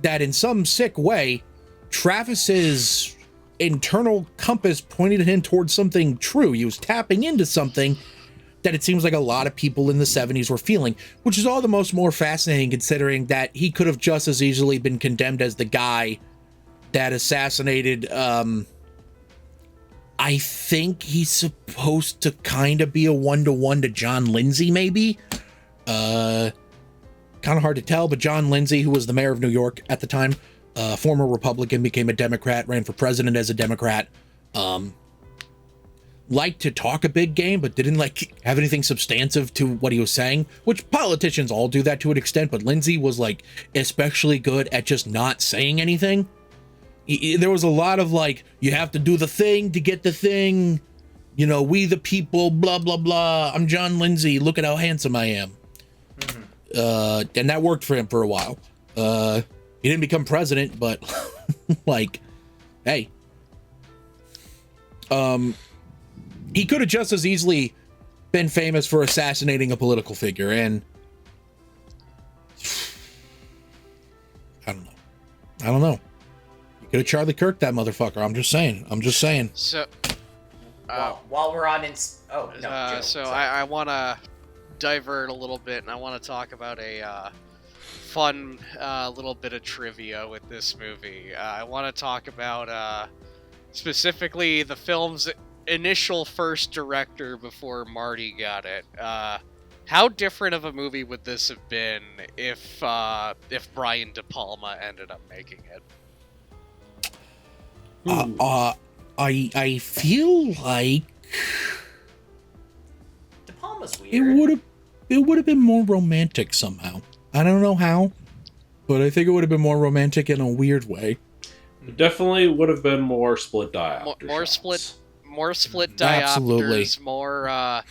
Speaker 3: that in some sick way, Travis's internal compass pointed him towards something true. He was tapping into something that it seems like a lot of people in the 70s were feeling, which is all the more fascinating considering that he could have just as easily been condemned as the guy that assassinated, I think he's supposed to kind of be a one-to-one to John Lindsay, maybe? Kind of hard to tell, but John Lindsay, who was the mayor of New York at the time, former Republican, became a Democrat, ran for president as a Democrat, liked to talk a big game, but didn't have anything substantive to what he was saying, which politicians all do that to an extent, but Lindsay was especially good at just not saying anything. There was a lot of you have to do the thing to get the thing, we the people, blah, blah, blah. I'm John Lindsay. Look at how handsome I am. And that worked for him for a while. He didn't become president, but hey, he could have just as easily been famous for assassinating a political figure. And I don't know. You could have Charlie Kirk that motherfucker. I'm just saying.
Speaker 4: So,
Speaker 5: while we're on,
Speaker 4: I want to divert a little bit, and I want to talk about a fun little bit of trivia with this movie. I want to talk about specifically the film's initial first director before Marty got it. How different of a movie would this have been if Brian De Palma ended up making it?
Speaker 3: I feel like
Speaker 5: De Palma's weird.
Speaker 3: It would have been more romantic somehow. I don't know how, but I think it would have been more romantic in a weird way.
Speaker 6: It definitely would have been more split diopters.
Speaker 4: More split diopters.
Speaker 3: Absolutely.
Speaker 4: More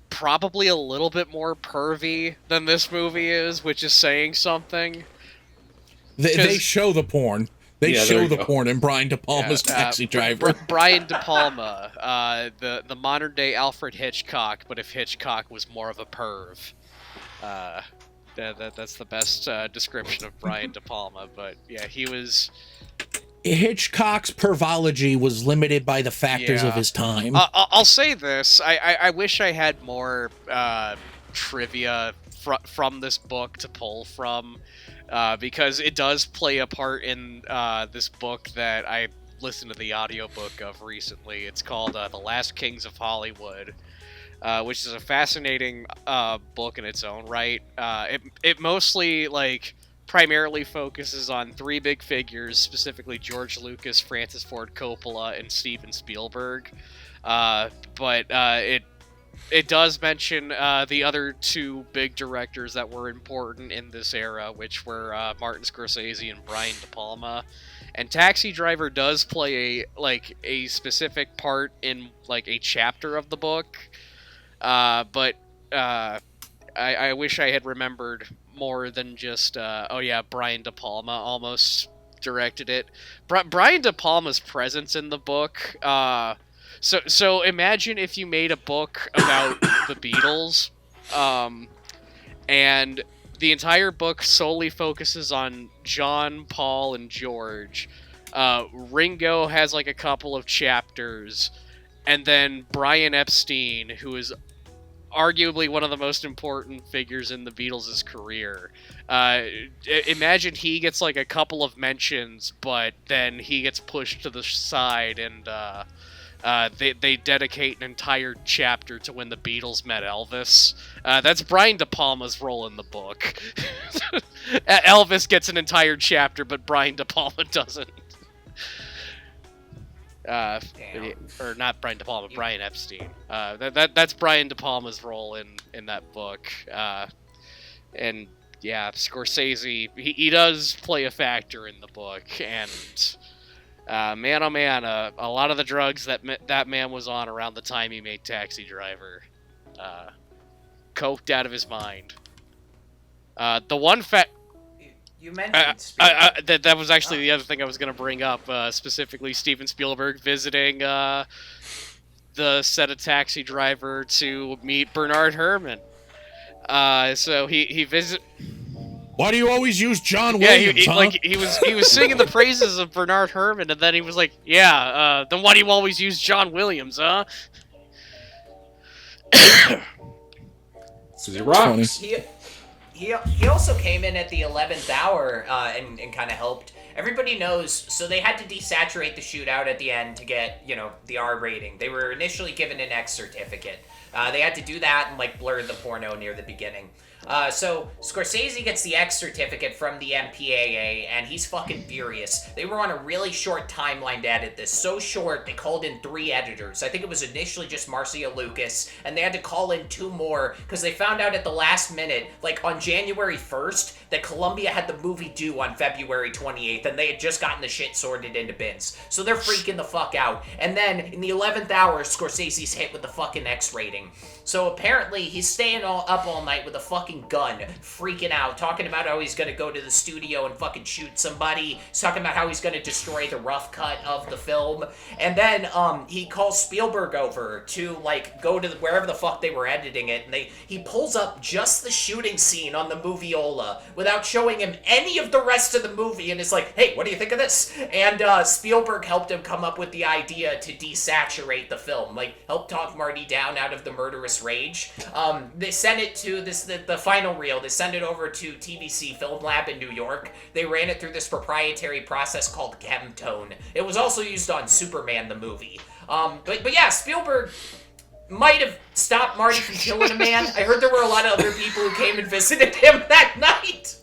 Speaker 4: probably a little bit more pervy than this movie is, which is saying something.
Speaker 3: They show the porn. They show the porn in Brian De Palma's Taxi Driver.
Speaker 4: Brian De Palma, the modern day Alfred Hitchcock, but if Hitchcock was more of a perv. That's the best description of Brian De Palma. But yeah, he was.
Speaker 3: Hitchcock's pervology was limited by the factors of his time.
Speaker 4: I'll say this: I wish I had more trivia from this book to pull from. Because it does play a part in this book that I listened to the audiobook of recently. It's called The Last Kings of Hollywood, which is a fascinating book in its own right. It mostly, primarily focuses on three big figures, specifically George Lucas, Francis Ford Coppola, and Steven Spielberg. But it does mention the other two big directors that were important in this era, which were Martin Scorsese and Brian De Palma. And Taxi Driver does play a specific part in a chapter of the book. But I wish I had remembered more than just Brian De Palma almost directed it. Brian De Palma's presence in the book. So imagine if you made a book about the Beatles, and the entire book solely focuses on John, Paul, and George. Ringo has a couple of chapters, and then Brian Epstein, who is arguably one of the most important figures in the Beatles' career. Imagine he gets a couple of mentions, but then he gets pushed to the side and they dedicate an entire chapter to when the Beatles met Elvis. That's Brian De Palma's role in the book. Elvis gets an entire chapter, but Brian De Palma doesn't. Or not Brian De Palma, Brian Epstein. That's Brian De Palma's role in that book. And yeah, Scorsese, he does play a factor in the book, and man, oh man, a lot of the drugs that man was on around the time he made Taxi Driver. coked out of his mind. The one fact.
Speaker 5: You mentioned Spielberg.
Speaker 4: That was actually the other thing I was going to bring up, specifically Steven Spielberg visiting the set of Taxi Driver to meet Bernard Herrmann. So he visit.
Speaker 3: Why do you always use John Williams?
Speaker 4: He was singing the praises of Bernard Herrmann, and then he was like, "Yeah, then why do you always use John Williams, huh?"
Speaker 6: Because he rocks.
Speaker 5: He also came in at the 11th hour and kind of helped. Everybody knows, so they had to desaturate the shootout at the end to get, the R rating. They were initially given an X certificate. They had to do that and, blur the porno near the beginning. So Scorsese gets the X certificate from the MPAA, and he's fucking furious. They were on a really short timeline to edit this. So short, they called in 3 editors. I think it was initially just Marcia Lucas, and they had to call in 2 more, because they found out at the last minute, on January 1st, that Columbia had the movie due on February 28th, and they had just gotten the shit sorted into bins. So they're freaking the fuck out. And then, in the 11th hour, Scorsese's hit with the fucking X rating. So apparently, he's staying up all night with a fucking gun, freaking out, talking about how he's gonna go to the studio and fucking shoot somebody. He's talking about how he's gonna destroy the rough cut of the film. And then, he calls Spielberg over to, go to wherever the fuck they were editing it, and he pulls up just the shooting scene on the moviola without showing him any of the rest of the movie, and is like, hey, what do you think of this? And, Spielberg helped him come up with the idea to desaturate the film, help talk Marty down out of the murderous rage. They sent it to the final reel. They sent it over to TVC Film Lab in New York. They ran it through this proprietary process called Chemtone. It was also used on Superman the movie. But yeah, Spielberg might have stopped Marty from killing a man. I heard there were a lot of other people who came and visited him that night.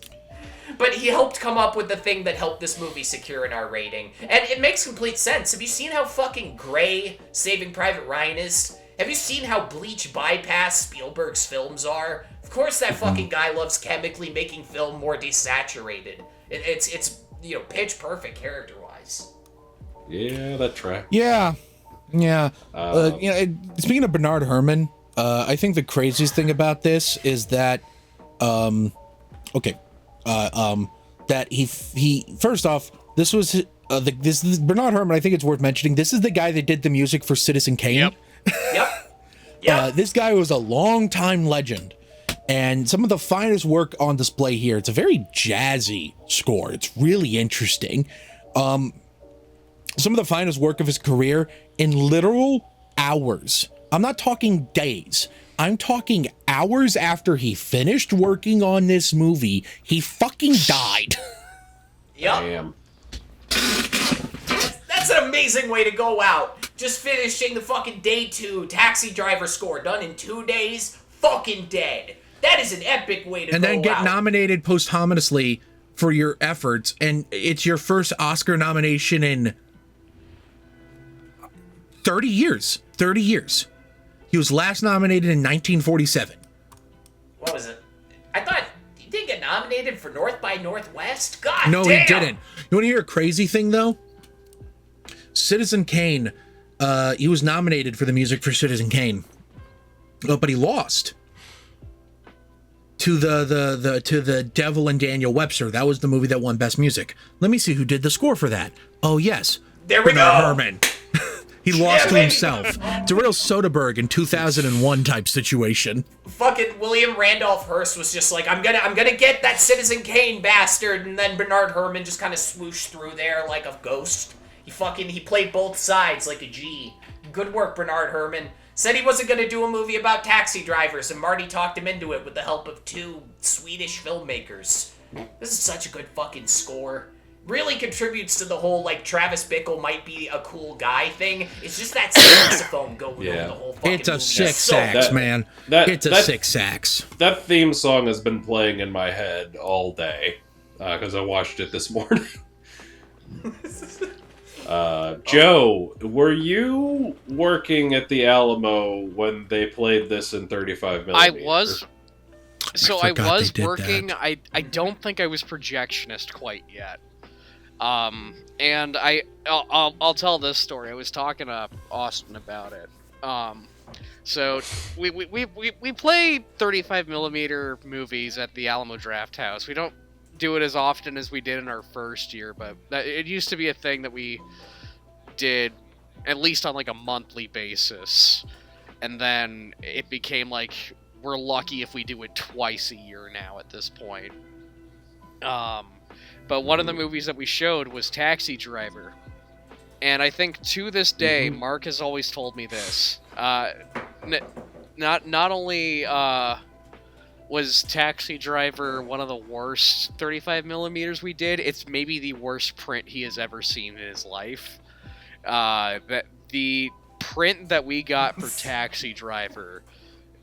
Speaker 5: But he helped come up with the thing that helped this movie secure an R rating. And it makes complete sense. Have you seen how fucking gray Saving Private Ryan is? Have you seen how bleach bypass Spielberg's films are? Of course that fucking guy loves chemically making film more desaturated. It's pitch perfect character-wise.
Speaker 6: Yeah, that track.
Speaker 3: Yeah. Speaking of Bernard Herrmann, I think the craziest thing about this is that, that he first off, this was this is Bernard Herrmann. I think it's worth mentioning. This is the guy that did the music for Citizen Kane.
Speaker 5: Yep.
Speaker 3: This guy was a long-time legend, and some of the finest work on display here. It's a very jazzy score. It's really interesting. Some of the finest work of his career in literal hours. I'm not talking days. I'm talking hours after he finished working on this movie, he fucking died.
Speaker 5: Yep.
Speaker 6: Damn.
Speaker 5: That's an amazing way to go out. Just finishing the fucking day 2 Taxi Driver score done in 2 days, fucking dead. That is an epic way to go out.
Speaker 3: And then get nominated posthumously for your efforts, and it's your first Oscar nomination in 30 years. 30 years. He was last nominated in 1947.
Speaker 5: What was it? I thought he didn't get nominated for North by Northwest? God
Speaker 3: No,
Speaker 5: damn.
Speaker 3: he didn't. You want to hear a crazy thing, though? Citizen Kane, he was nominated for the music for Citizen Kane. But he lost to the Devil and Daniel Webster. That was the movie that won Best Music. Let me see who did the score for that. Oh, yes.
Speaker 5: There we
Speaker 3: Bernard
Speaker 5: go.
Speaker 3: Herrmann. He lost to himself. It's a real Soderbergh in 2001 type situation.
Speaker 5: Fucking William Randolph Hearst was just like, I'm gonna get that Citizen Kane bastard, and then Bernard Herrmann just kind of swooshed through there like a ghost. He played both sides like a G. Good work, Bernard Herrmann. Said he wasn't gonna do a movie about taxi drivers, and Marty talked him into it with the help of 2 Swedish filmmakers. This is such a good fucking score. Really contributes to the whole, Travis Bickle might be a cool guy thing. It's just that saxophone going over the whole fucking movie.
Speaker 3: It's a 6 sax, man. It's a 6 sax.
Speaker 6: That theme song has been playing in my head all day, because I watched it this morning. Joe, were you working at the Alamo when they played this in 35 millimeter?
Speaker 4: I was. So I
Speaker 3: forgot
Speaker 4: was
Speaker 3: they did
Speaker 4: working.
Speaker 3: that.
Speaker 4: I don't think I was projectionist quite yet. And I'll tell this story. I was talking to Austin about it. So we play 35 millimeter movies at the Alamo Draft House. We don't do it as often as we did in our first year, but it used to be a thing that we did at least on like a monthly basis, and then it became like we're lucky if we do it twice a year now at this point. But one of the movies that we showed was Taxi Driver, and I think to this day, Mark has always told me this. Not only was Taxi Driver one of the worst 35 millimeters we did, it's maybe the worst print he has ever seen in his life. That the print that we got for Taxi Driver,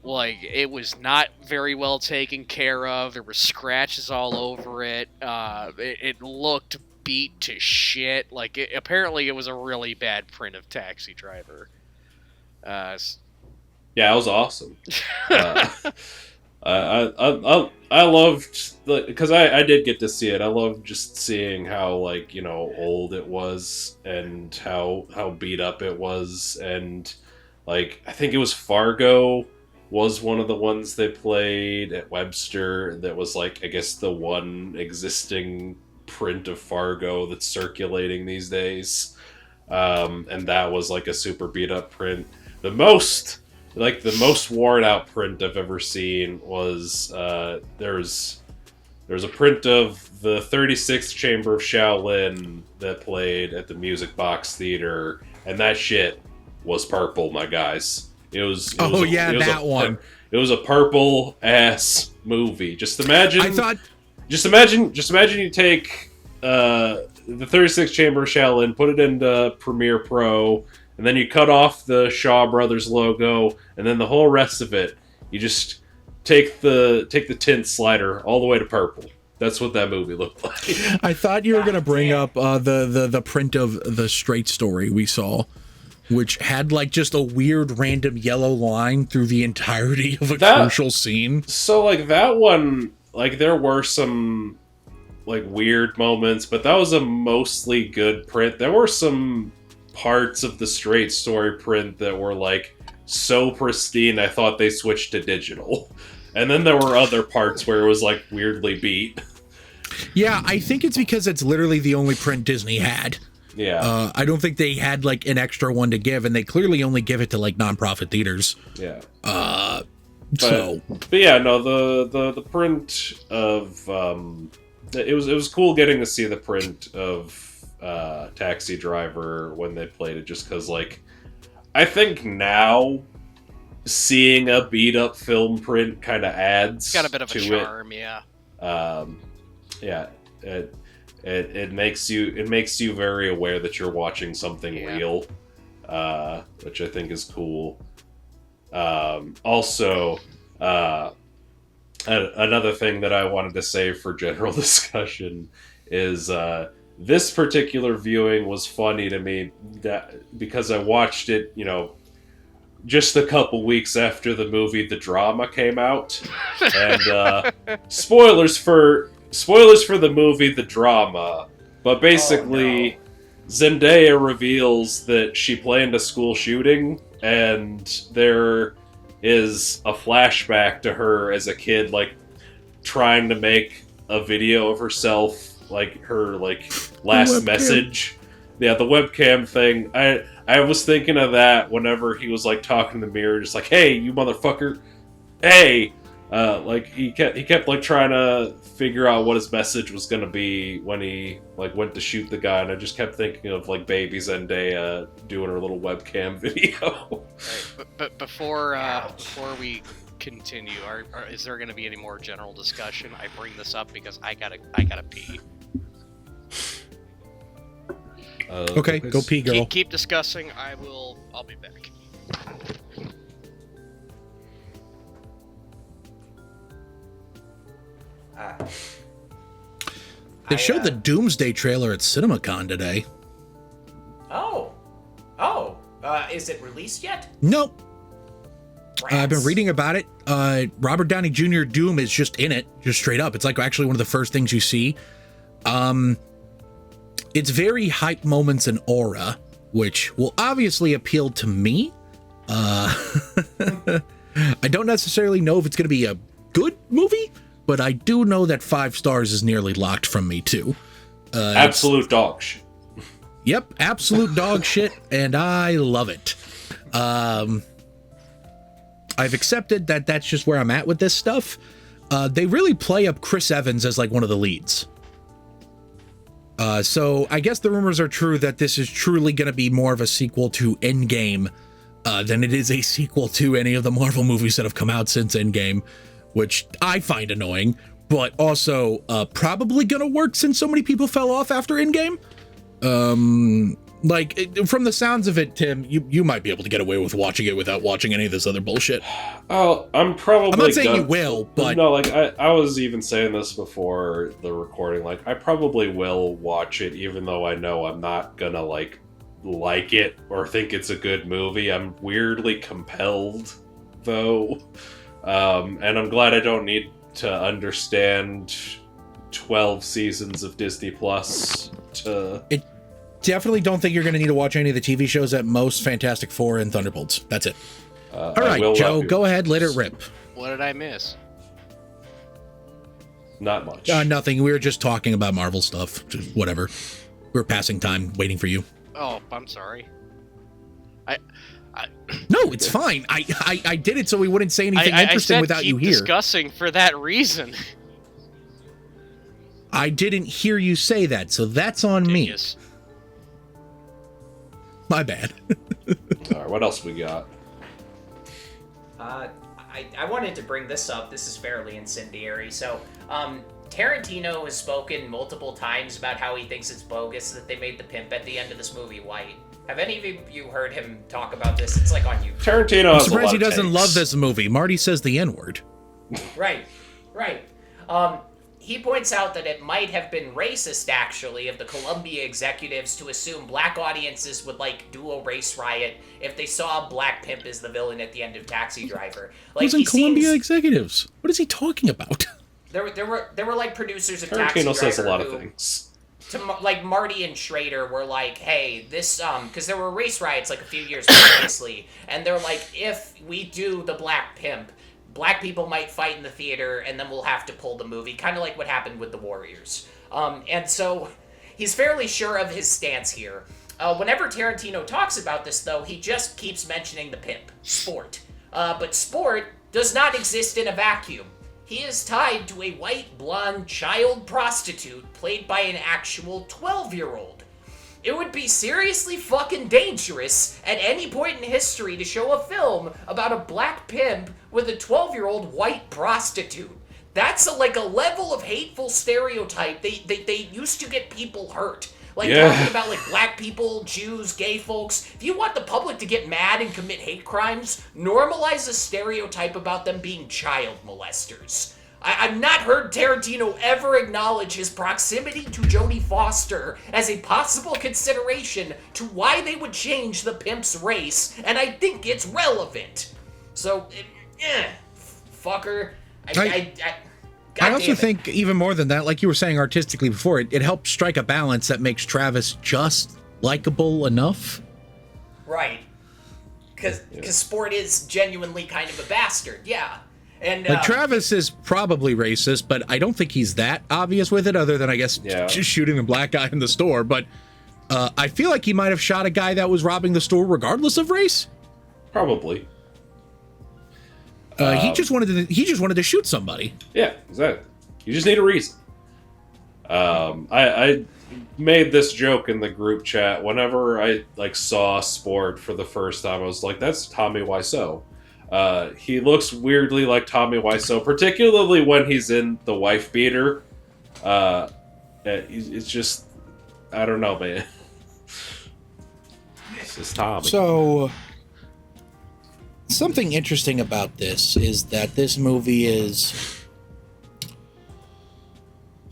Speaker 4: like, it was not very well taken care of. There were scratches all over it. It looked beat to shit. Like, apparently it was a really bad print of Taxi Driver.
Speaker 6: Yeah, it was awesome. I loved, because I did get to see it. I loved just seeing how, like, you know, old it was and how beat up it was. And, like, I think it was Fargo was one of the ones they played at Webster that was, like, I guess the one existing print of Fargo that's circulating these days. And that was, like, a super beat up print. The most worn out print I've ever seen was there's a print of the 36th Chamber of Shaolin that played at the Music Box Theater, and that shit was purple, my guys. It was one. It was a purple ass movie. Just imagine you take the 36th Chamber of Shaolin, put it into Premiere Pro, and then you cut off the Shaw Brothers logo, and then the whole rest of it, you just take the tint slider all the way to purple. That's what that movie looked like.
Speaker 3: I thought you were going to bring up the print of The Straight Story we saw, which had, like, just a weird random yellow line through the entirety of a crucial scene.
Speaker 6: So, like, that one, like, there were some, like, weird moments, but that was a mostly good print. There were some parts of the Straight Story print that were, like, so pristine I thought they switched to digital. And then there were other parts where it was, like, weirdly beat.
Speaker 3: Yeah, I think it's because it's literally the only print Disney had.
Speaker 6: Yeah.
Speaker 3: I don't think they had, like, an extra one to give, and they clearly only give it to, like, nonprofit theaters.
Speaker 6: Yeah.
Speaker 3: But
Speaker 6: yeah, no, the print of it was cool getting to see the print of Taxi Driver when they played it, just because, like, I think now seeing a beat up film print kind of adds.
Speaker 4: It's got a bit of a charm, yeah.
Speaker 6: Yeah, it makes you very aware that you're watching something real, which I think is cool. Also, another thing that I wanted to say for general discussion is this particular viewing was funny to me because I watched it, you know, just a couple weeks after the movie The Drama came out, and spoilers for the movie The Drama, but basically Zendaya reveals that she planned a school shooting, and there is a flashback to her as a kid, like, trying to make a video of herself, like, her, like, last message. Yeah, the webcam thing. I was thinking of that whenever he was, like, talking in the mirror, just like, hey, you motherfucker, hey! Like, he kept like trying to figure out what his message was gonna be when he, like, went to shoot the guy, and I just kept thinking of, like, baby Zendaya doing her little webcam video.
Speaker 4: Right, but before we continue, is there gonna be any more general discussion? I bring this up because I gotta pee.
Speaker 3: Okay, go pee, girl.
Speaker 4: Keep discussing. I'll be back.
Speaker 3: They showed the Doomsday trailer at CinemaCon today.
Speaker 5: Is it released yet?
Speaker 3: Nope. I've been reading about it. Robert Downey Jr. Doom is just in it, just straight up. It's like actually one of the first things you see. It's very hype moments and aura, which will obviously appeal to me. I don't necessarily know if it's going to be a good movie, but I do know that 5 stars is nearly locked from me too.
Speaker 6: Absolute dog shit.
Speaker 3: Yep, absolute dog shit, and I love it. I've accepted that that's just where I'm at with this stuff. They really play up Chris Evans as like one of the leads. So I guess the rumors are true that this is truly going to be more of a sequel to Endgame than it is a sequel to any of the Marvel movies that have come out since Endgame, which I find annoying, but also probably going to work since so many people fell off after Endgame. From the sounds of it, Tim, you might be able to get away with watching it without watching any of this other bullshit.
Speaker 6: Oh, I'm
Speaker 3: not saying you will, but
Speaker 6: no, like I was even saying this before the recording. Like I probably will watch it, even though I know I'm not gonna like it or think it's a good movie. I'm weirdly compelled, though, and I'm glad I don't need to understand 12 seasons of Disney Plus to.
Speaker 3: Definitely don't think you're going to need to watch any of the TV shows at most. Fantastic Four and Thunderbolts. That's it. All right, Joe, go ahead. Let it rip.
Speaker 4: What did I miss?
Speaker 6: Not much.
Speaker 3: Nothing. We were just talking about Marvel stuff. Just whatever. We were passing time waiting for you.
Speaker 4: Oh, I'm sorry.
Speaker 3: No, it's fine. I did it so we wouldn't say anything interesting without you here.
Speaker 4: Discussing for that reason.
Speaker 3: I didn't hear you say that, so that's on me. My bad.
Speaker 6: All right, what else we got?
Speaker 5: I wanted to bring this up. This is fairly incendiary. So, Tarantino has spoken multiple times about how he thinks it's bogus that they made the pimp at the end of this movie white. Have any of you heard him talk about this? It's like on YouTube.
Speaker 6: Tarantino
Speaker 3: I'm
Speaker 6: has
Speaker 3: surprised
Speaker 6: a lot
Speaker 3: he
Speaker 6: of
Speaker 3: doesn't
Speaker 6: takes.
Speaker 3: love this movie. Marty says the N-word.
Speaker 5: Right. He points out that it might have been racist, actually, of the Columbia executives to assume black audiences would, like, do a race riot if they saw a black pimp as the villain at the end of Taxi Driver. Like,
Speaker 3: Those are Columbia executives. What is he talking about?
Speaker 5: There were like, producers of Taxi
Speaker 6: Tarantino
Speaker 5: Driver
Speaker 6: says a lot of
Speaker 5: who,
Speaker 6: things.
Speaker 5: like, Marty and Schrader were like, hey, this, because there were race riots, like, a few years previously, and they're like, if we do the black pimp, black people might fight in the theater, and then we'll have to pull the movie, kind of like what happened with the Warriors. And so he's fairly sure of his stance here. Whenever Tarantino talks about this, though, he just keeps mentioning the pimp, Sport. But Sport does not exist in a vacuum. He is tied to a white, blonde child prostitute played by an actual 12-year-old. It would be seriously fucking dangerous at any point in history to show a film about a black pimp with a 12-year-old white prostitute. That's a level of hateful stereotype. They used to get people hurt. Talking about, like, black people, Jews, gay folks. If you want the public to get mad and commit hate crimes, normalize a stereotype about them being child molesters. I've not heard Tarantino ever acknowledge his proximity to Jodie Foster as a possible consideration to why they would change the pimp's race, and I think it's relevant. So, fucker.
Speaker 3: I also think, even more than that, like you were saying artistically before, it helps strike a balance that makes Travis just likable enough.
Speaker 5: Right. Because Sport is genuinely kind of a bastard, yeah. And
Speaker 3: like, Travis is probably racist, but I don't think he's that obvious with it, other than, I guess, just shooting the black guy in the store. But I feel like he might have shot a guy that was robbing the store regardless of race.
Speaker 6: Probably.
Speaker 3: He just wanted to shoot somebody.
Speaker 6: Yeah, exactly. You just need a reason. I made this joke in the group chat whenever I saw Sport for the first time. I was like, "That's Tommy Wiseau." He looks weirdly like Tommy Wiseau, particularly when he's in the wife beater. It's just, I don't know, man. It's just Tommy.
Speaker 3: So, something interesting about this is that this movie is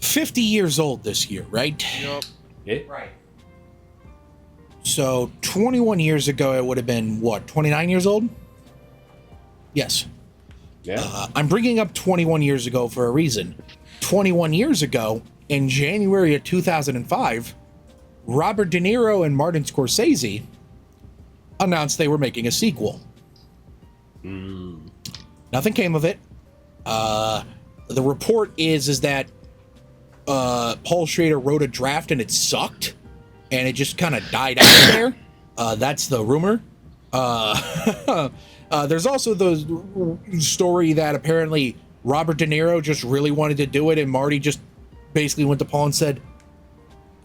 Speaker 3: 50 years old this year, right?
Speaker 4: Yep.
Speaker 6: Yeah.
Speaker 5: Right.
Speaker 3: So 21 years ago, it would have been, what, 29 years old? Yes.
Speaker 6: Yeah.
Speaker 3: I'm bringing up 21 years ago for a reason. 21 years ago, in January of 2005, Robert De Niro and Martin Scorsese announced they were making a sequel. Nothing came of it. The report is that Paul Schrader wrote a draft and it sucked, and it just kind of died out there. That's the rumor. There's also the story that apparently Robert De Niro just really wanted to do it, and Marty just basically went to Paul and said,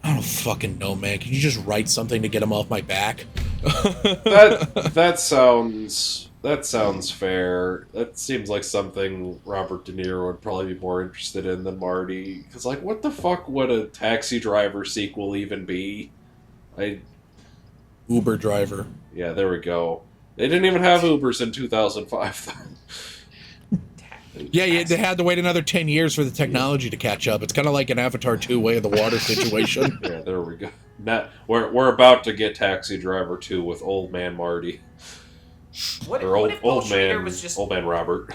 Speaker 3: I don't fucking know, man. Can you just write something to get him off my back?
Speaker 6: That sounds fair. That seems like something Robert De Niro would probably be more interested in than Marty. Because, like, what the fuck would a Taxi Driver sequel even be?
Speaker 3: Uber driver.
Speaker 6: Yeah, there we go. They didn't even have Ubers in 2005, though.
Speaker 3: Yeah, they had to wait another 10 years for the technology to catch up. It's kind of like an Avatar 2 Way of the Water situation.
Speaker 6: Yeah, there we go. Now, we're about to get Taxi Driver 2 with Old Man Marty.
Speaker 5: What if
Speaker 6: old man Robert.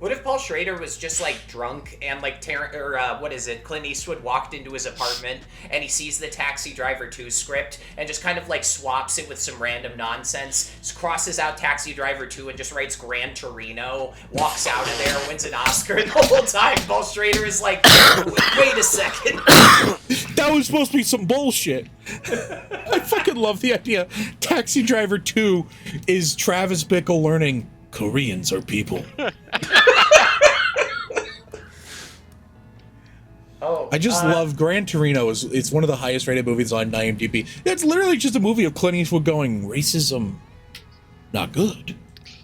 Speaker 5: What if Paul Schrader was just like drunk and like Clint Eastwood walked into his apartment and he sees the Taxi Driver 2 script and just kind of like swaps it with some random nonsense, just crosses out Taxi Driver 2 and just writes Gran Torino, walks out of there, wins an Oscar the whole time. Paul Schrader is like, wait a second.
Speaker 3: That was supposed to be some bullshit. I fucking love the idea. Taxi Driver 2 is Travis Bickle learning Koreans are people. I just love Gran Torino. It's one of the highest rated movies on IMDb. It's literally just a movie of Clint Eastwood going, racism, not good.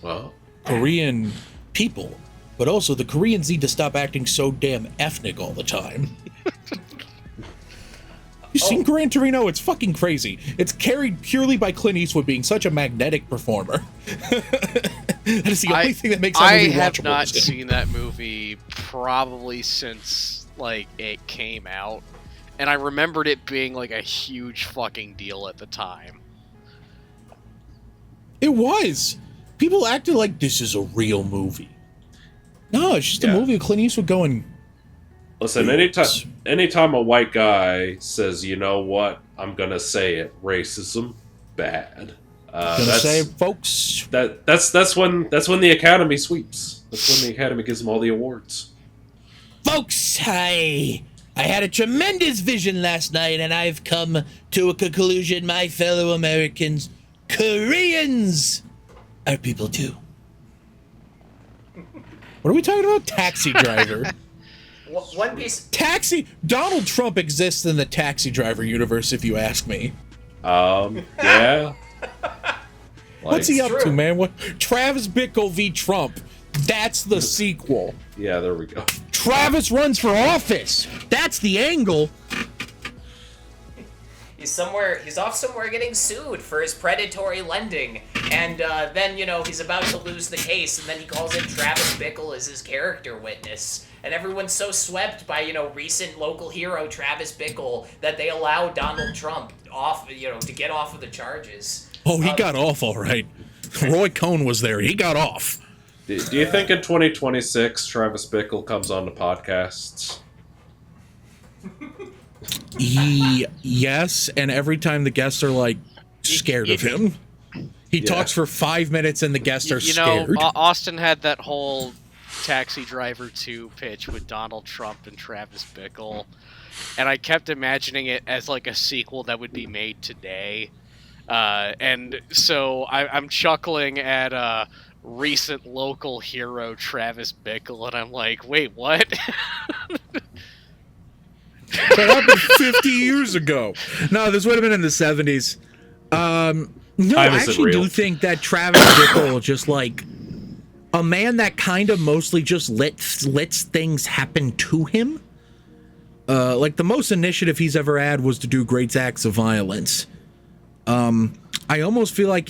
Speaker 6: Well,
Speaker 3: Korean people, but also the Koreans need to stop acting so damn ethnic all the time. You seen Gran Torino? It's fucking crazy. It's carried purely by Clint Eastwood being such a magnetic performer. That is the only thing that makes that movie watchable.
Speaker 4: I have not seen that movie probably since like it came out, and I remembered it being like a huge fucking deal at the time.
Speaker 3: It was. People acted like this is a real movie. No, it's just a movie of Clint Eastwood going.
Speaker 6: Listen, anytime a white guy says, you know what, I'm gonna say it, racism, bad.
Speaker 3: Gonna say it, folks.
Speaker 6: That's when the Academy sweeps. That's when the Academy gives them all the awards.
Speaker 3: Folks, I had a tremendous vision last night, and I've come to a conclusion, my fellow Americans. Koreans are people too. What are we talking about? Taxi Driver.
Speaker 5: One piece.
Speaker 3: Donald Trump exists in the Taxi Driver universe, if you ask me.
Speaker 6: Yeah.
Speaker 3: What's he up to, man? What? Travis Bickle v. Trump. That's the sequel.
Speaker 6: Yeah, there we go.
Speaker 3: Travis runs for office. That's the angle.
Speaker 5: He's off somewhere getting sued for his predatory lending, and then he's about to lose the case, and then he calls in Travis Bickle as his character witness, and everyone's so swept by recent local hero Travis Bickle that they allow Donald Trump off, to get off of the charges.
Speaker 3: Oh, he got off all right. Roy Cohn was there. He got off.
Speaker 6: Do you think in 2026 Travis Bickle comes on the podcasts?
Speaker 3: Yes, and every time the guests are like scared of him, he talks for 5 minutes and the guests are scared.
Speaker 4: Austin had that whole Taxi Driver 2 pitch with Donald Trump and Travis Bickle, and I kept imagining it as like a sequel that would be made today. And so I'm chuckling at recent local hero Travis Bickle, and I'm like, wait, what?
Speaker 3: That happened 50 years ago. No, this would have been in the 70s. No, I actually do think that Travis Bickle, just like a man that kind of mostly just lets things happen to him. Like the most initiative he's ever had was to do great acts of violence. I almost feel like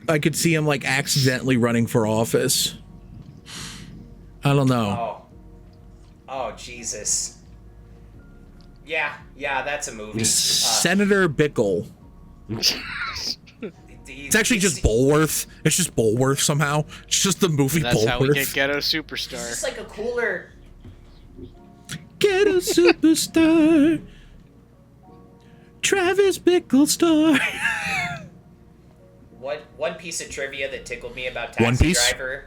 Speaker 3: I could see him like accidentally running for office. I don't know.
Speaker 5: Oh, Jesus. Yeah, that's a movie.
Speaker 3: Senator Bickle. It's actually just Bulworth. It's just Bulworth somehow. It's just the movie Bulworth.
Speaker 4: That's how we get Ghetto Superstar.
Speaker 5: It's just like a cooler...
Speaker 3: Ghetto Superstar. Travis Bickle star.
Speaker 5: one piece of trivia that tickled me about
Speaker 3: One
Speaker 5: Taxi
Speaker 3: Piece?
Speaker 5: Driver.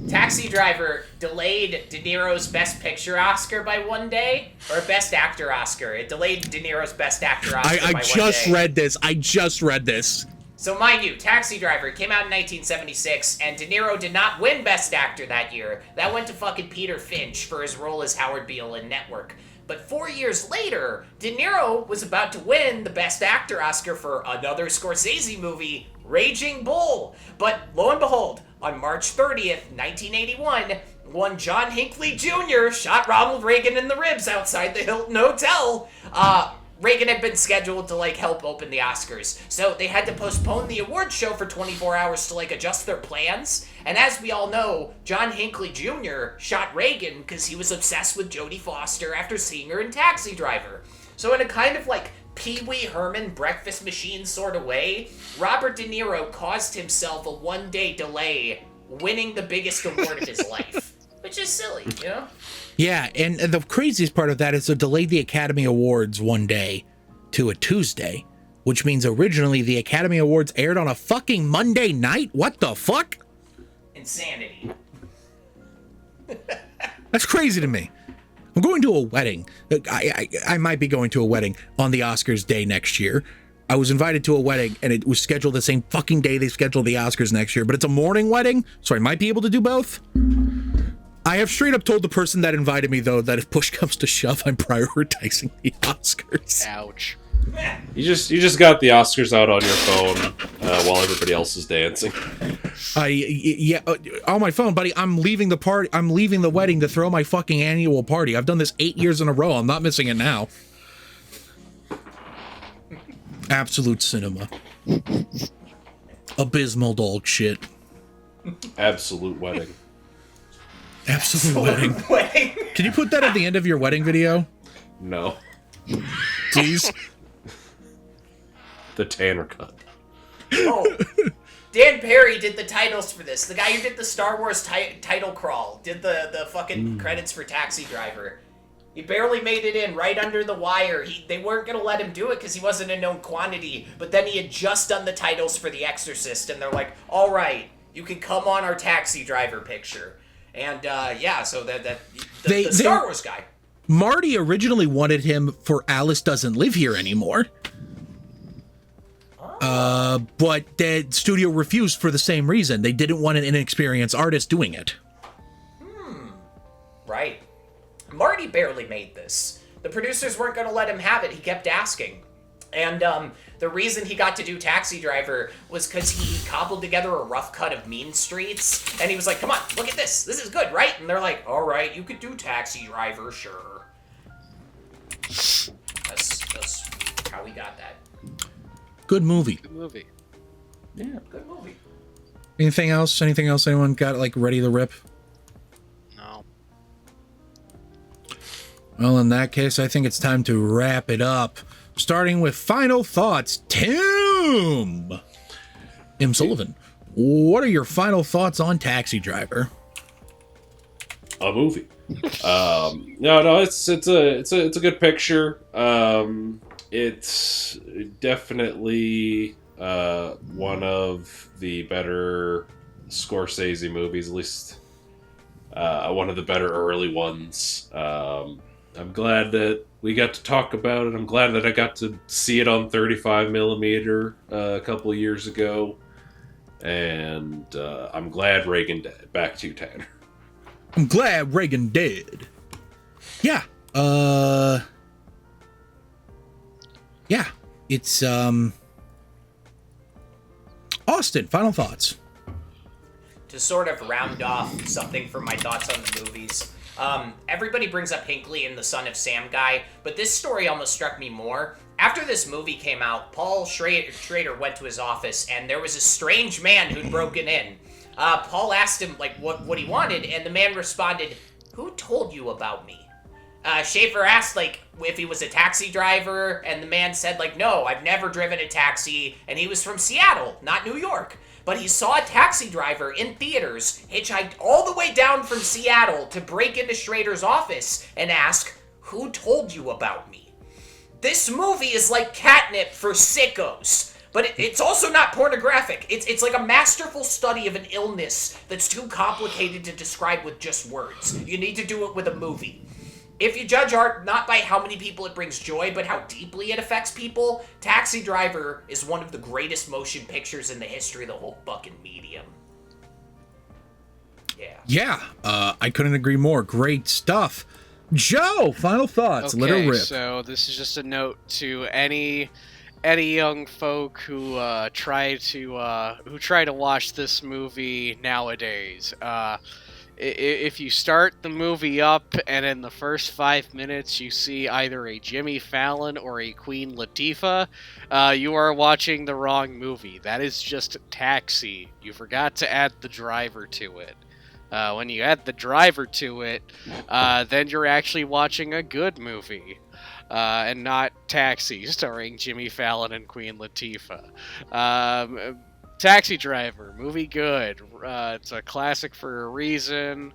Speaker 5: Taxi Driver delayed De Niro's Best Picture Oscar by one day, or Best Actor Oscar. It delayed De Niro's Best Actor Oscar by one day.
Speaker 3: I just read this.
Speaker 5: So mind you, Taxi Driver came out in 1976, and De Niro did not win Best Actor that year. That went to fucking Peter Finch for his role as Howard Beale in Network. But 4 years later, De Niro was about to win the Best Actor Oscar for another Scorsese movie, Raging Bull. But lo and behold, on March 30th, 1981, one John Hinckley Jr. shot Ronald Reagan in the ribs outside the Hilton Hotel. Reagan had been scheduled to, help open the Oscars. So they had to postpone the award show for 24 hours to, adjust their plans. And as we all know, John Hinckley Jr. shot Reagan because he was obsessed with Jodie Foster after seeing her in Taxi Driver. So in a kind of, Pee Wee Herman breakfast machine sort of way, Robert De Niro caused himself a one-day delay, winning the biggest award of his life. Which is silly, you know?
Speaker 3: Yeah, and the craziest part of that is they delayed the Academy Awards one day to a Tuesday, which means originally the Academy Awards aired on a fucking Monday night? What the fuck?
Speaker 5: Insanity.
Speaker 3: That's crazy to me. I'm going to a wedding. I might be going to a wedding on the Oscars day next year. I was invited to a wedding, and it was scheduled the same fucking day they scheduled the Oscars next year, but it's a morning wedding, so I might be able to do both. I have straight up told the person that invited me, though, that if push comes to shove, I'm prioritizing the Oscars.
Speaker 4: Ouch.
Speaker 6: You just got the Oscars out on your phone while everybody else is dancing.
Speaker 3: On my phone, buddy. I'm leaving the party. I'm leaving the wedding to throw my fucking annual party. I've done this 8 years in a row. I'm not missing it now. Absolute cinema. Abysmal dog shit.
Speaker 6: Absolute wedding.
Speaker 3: Absolute wedding. Can you put that at the end of your wedding video?
Speaker 6: No.
Speaker 3: Please?
Speaker 6: The Tanner cut.
Speaker 5: Oh, Dan Perry did the titles for this. The guy who did the Star Wars title crawl did the fucking credits for Taxi Driver. He barely made it in, right under the wire. They weren't going to let him do it because he wasn't a known quantity, but then he had just done the titles for The Exorcist, and they're like, all right, you can come on our Taxi Driver picture. And, so the Star Wars guy.
Speaker 3: Marty originally wanted him for Alice Doesn't Live Here Anymore. But the studio refused for the same reason. They didn't want an inexperienced artist doing it.
Speaker 5: Right. Marty barely made this. The producers weren't going to let him have it. He kept asking. And the reason he got to do Taxi Driver was because he cobbled together a rough cut of Mean Streets. And he was like, come on, look at this. This is good, right? And they're like, all right, you could do Taxi Driver, sure. That's how we got that.
Speaker 3: Good movie.
Speaker 4: Good movie.
Speaker 5: Yeah, good movie.
Speaker 3: Anything else? Anything else anyone got, ready to rip?
Speaker 4: No.
Speaker 3: Well, in that case, I think it's time to wrap it up. Starting with final thoughts. M. Sullivan, what are your final thoughts on Taxi Driver?
Speaker 6: A movie. No, it's a good picture. It's definitely one of the better Scorsese movies, at least one of the better early ones. I'm glad that we got to talk about it. I'm glad that I got to see it on 35 millimeter a couple of years ago. And I'm glad Reagan died. Back to you, Tanner.
Speaker 3: I'm glad Reagan dead. Yeah. Yeah. It's Austin, final thoughts.
Speaker 5: To sort of round off something from my thoughts on the movies, everybody brings up Hinckley and the Son of Sam guy, but this story almost struck me more. After this movie came out, Paul Schrader went to his office, and there was a strange man who'd broken in. Paul asked him, what he wanted, and the man responded, "Who told you about me?" Schaefer asked, if he was a taxi driver, and the man said, no, I've never driven a taxi, and he was from Seattle, not New York. But he saw a taxi driver in theaters, hitchhiked all the way down from Seattle to break into Schrader's office and ask, "Who told you about me?" This movie is like catnip for sickos. but it's also not pornographic. It's like a masterful study of an illness that's too complicated to describe with just words. You need to do it with a movie. If you judge art not by how many people it brings joy, but how deeply it affects people, Taxi Driver is one of the greatest motion pictures in the history of the whole fucking medium.
Speaker 3: Yeah, I couldn't agree more. Great stuff. Joe, final thoughts. Let her rip.
Speaker 4: So this is just a note to any young folk who try to watch this movie nowadays. If you start the movie up and in the first 5 minutes you see either a Jimmy Fallon or a Queen Latifah, you are watching the wrong movie. That is just Taxi. You forgot to add the driver to it. When you add the driver to it, then you're actually watching a good movie, and not Taxi, starring Jimmy Fallon and Queen Latifah. Taxi Driver, movie good. It's a classic for a reason.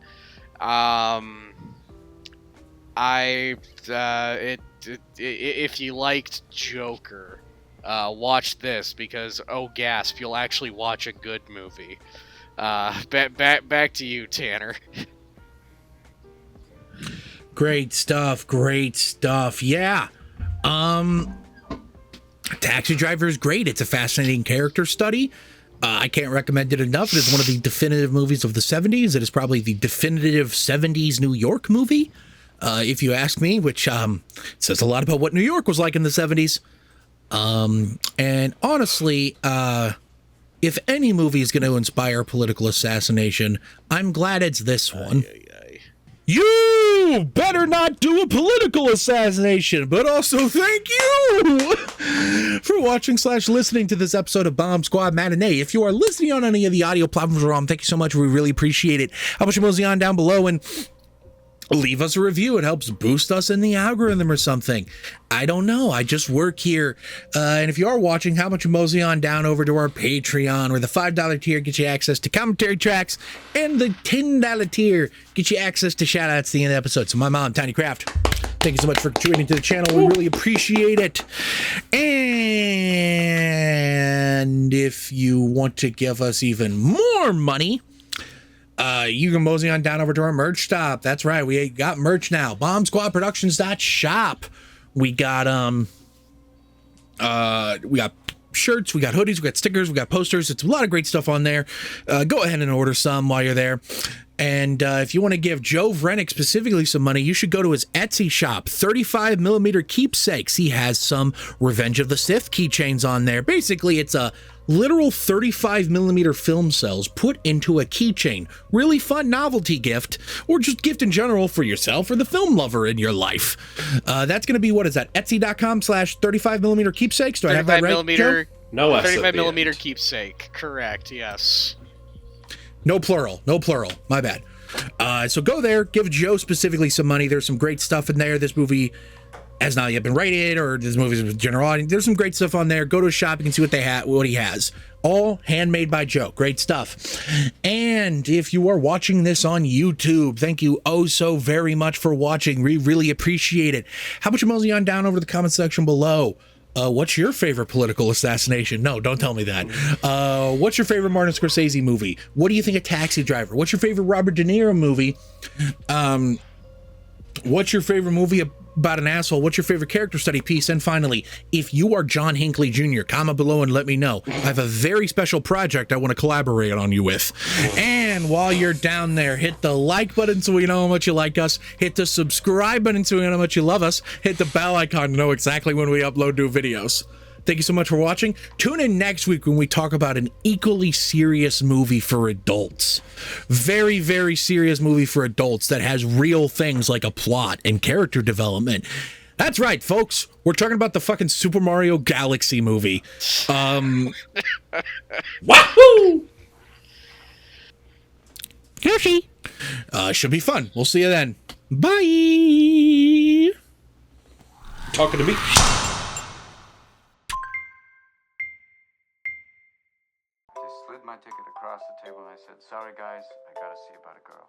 Speaker 4: If you liked Joker, watch this because, oh gasp, you'll actually watch a good movie. Back to you, Tanner.
Speaker 3: Great stuff. Yeah. Taxi Driver is great. It's a fascinating character study. I can't recommend it enough. It is one of the definitive movies of the 70s. It is probably the definitive 70s New York movie, if you ask me, which says a lot about what New York was like in the 70s. And honestly, if any movie is going to inspire political assassination, I'm glad it's this one. You better not do a political assassination, but also thank you for watching / listening to this episode of Bomb Squad Matinee. If you are listening on any of the audio platforms we're on, thank you so much. We really appreciate it. How about you mosey on down below and leave us a review. It helps boost us in the algorithm or something. I don't know. I just work here. And if you are watching, how about you mosey on down over to our Patreon, where the $5 tier gets you access to commentary tracks, and the $10 tier gets you access to shout outs at the end of the episode. So my mom, Tiny Craft, thank you so much for contributing to the channel. We really appreciate it. And if you want to give us even more money, you can mosey on down over to our merch shop. That's right, we got merch now. BombSquadProductions.shop. We got shirts, we got hoodies, we got stickers, we got posters. It's a lot of great stuff on there. Go ahead and order some while you're there. And if you want to give Joe Vrenick specifically some money, you should go to his Etsy shop, 35mm keepsakes. He has some Revenge of the Sith keychains on there. Basically, it's a literal 35mm film cells put into a keychain. Really fun novelty gift, or just gift in general for yourself or the film lover in your life. That's going to be, what is that, Etsy.com/35mm keepsakes? Do I have that right, Joe?
Speaker 6: No,
Speaker 4: 35mm keepsake. Correct, yes.
Speaker 3: No plural. My bad. So go there, give Joe specifically some money. There's some great stuff in there. This movie has not yet been rated, or this movie's with general audience. There's some great stuff on there. Go to his shop, you can see what he has. All handmade by Joe. Great stuff. And if you are watching this on YouTube, thank you oh so very much for watching. We really appreciate it. How about you mosey on down over to the comment section below? What's your favorite political assassination? No, don't tell me that. What's your favorite Martin Scorsese movie? What do you think of Taxi Driver? What's your favorite Robert De Niro movie? What's your favorite movie about an asshole? What's your favorite character study piece? And finally, if you are John Hinckley Jr., comment below and let me know. I have a very special project I want to collaborate on you with. And while you're down there, hit the like button so we know how much you like us. Hit the subscribe button so we know how much you love us. Hit the bell icon to know exactly when we upload new videos. Thank you so much for watching. Tune in next week when we talk about an equally serious movie for adults. Very, very serious movie for adults that has real things like a plot and character development. That's right, folks. We're talking about the fucking Super Mario Galaxy movie.
Speaker 6: Wahoo!
Speaker 3: Yoshi! Should be fun. We'll see you then. Bye!
Speaker 6: Talking to me.
Speaker 10: Slid my ticket across the table and I said, "Sorry guys, I gotta see about a girl."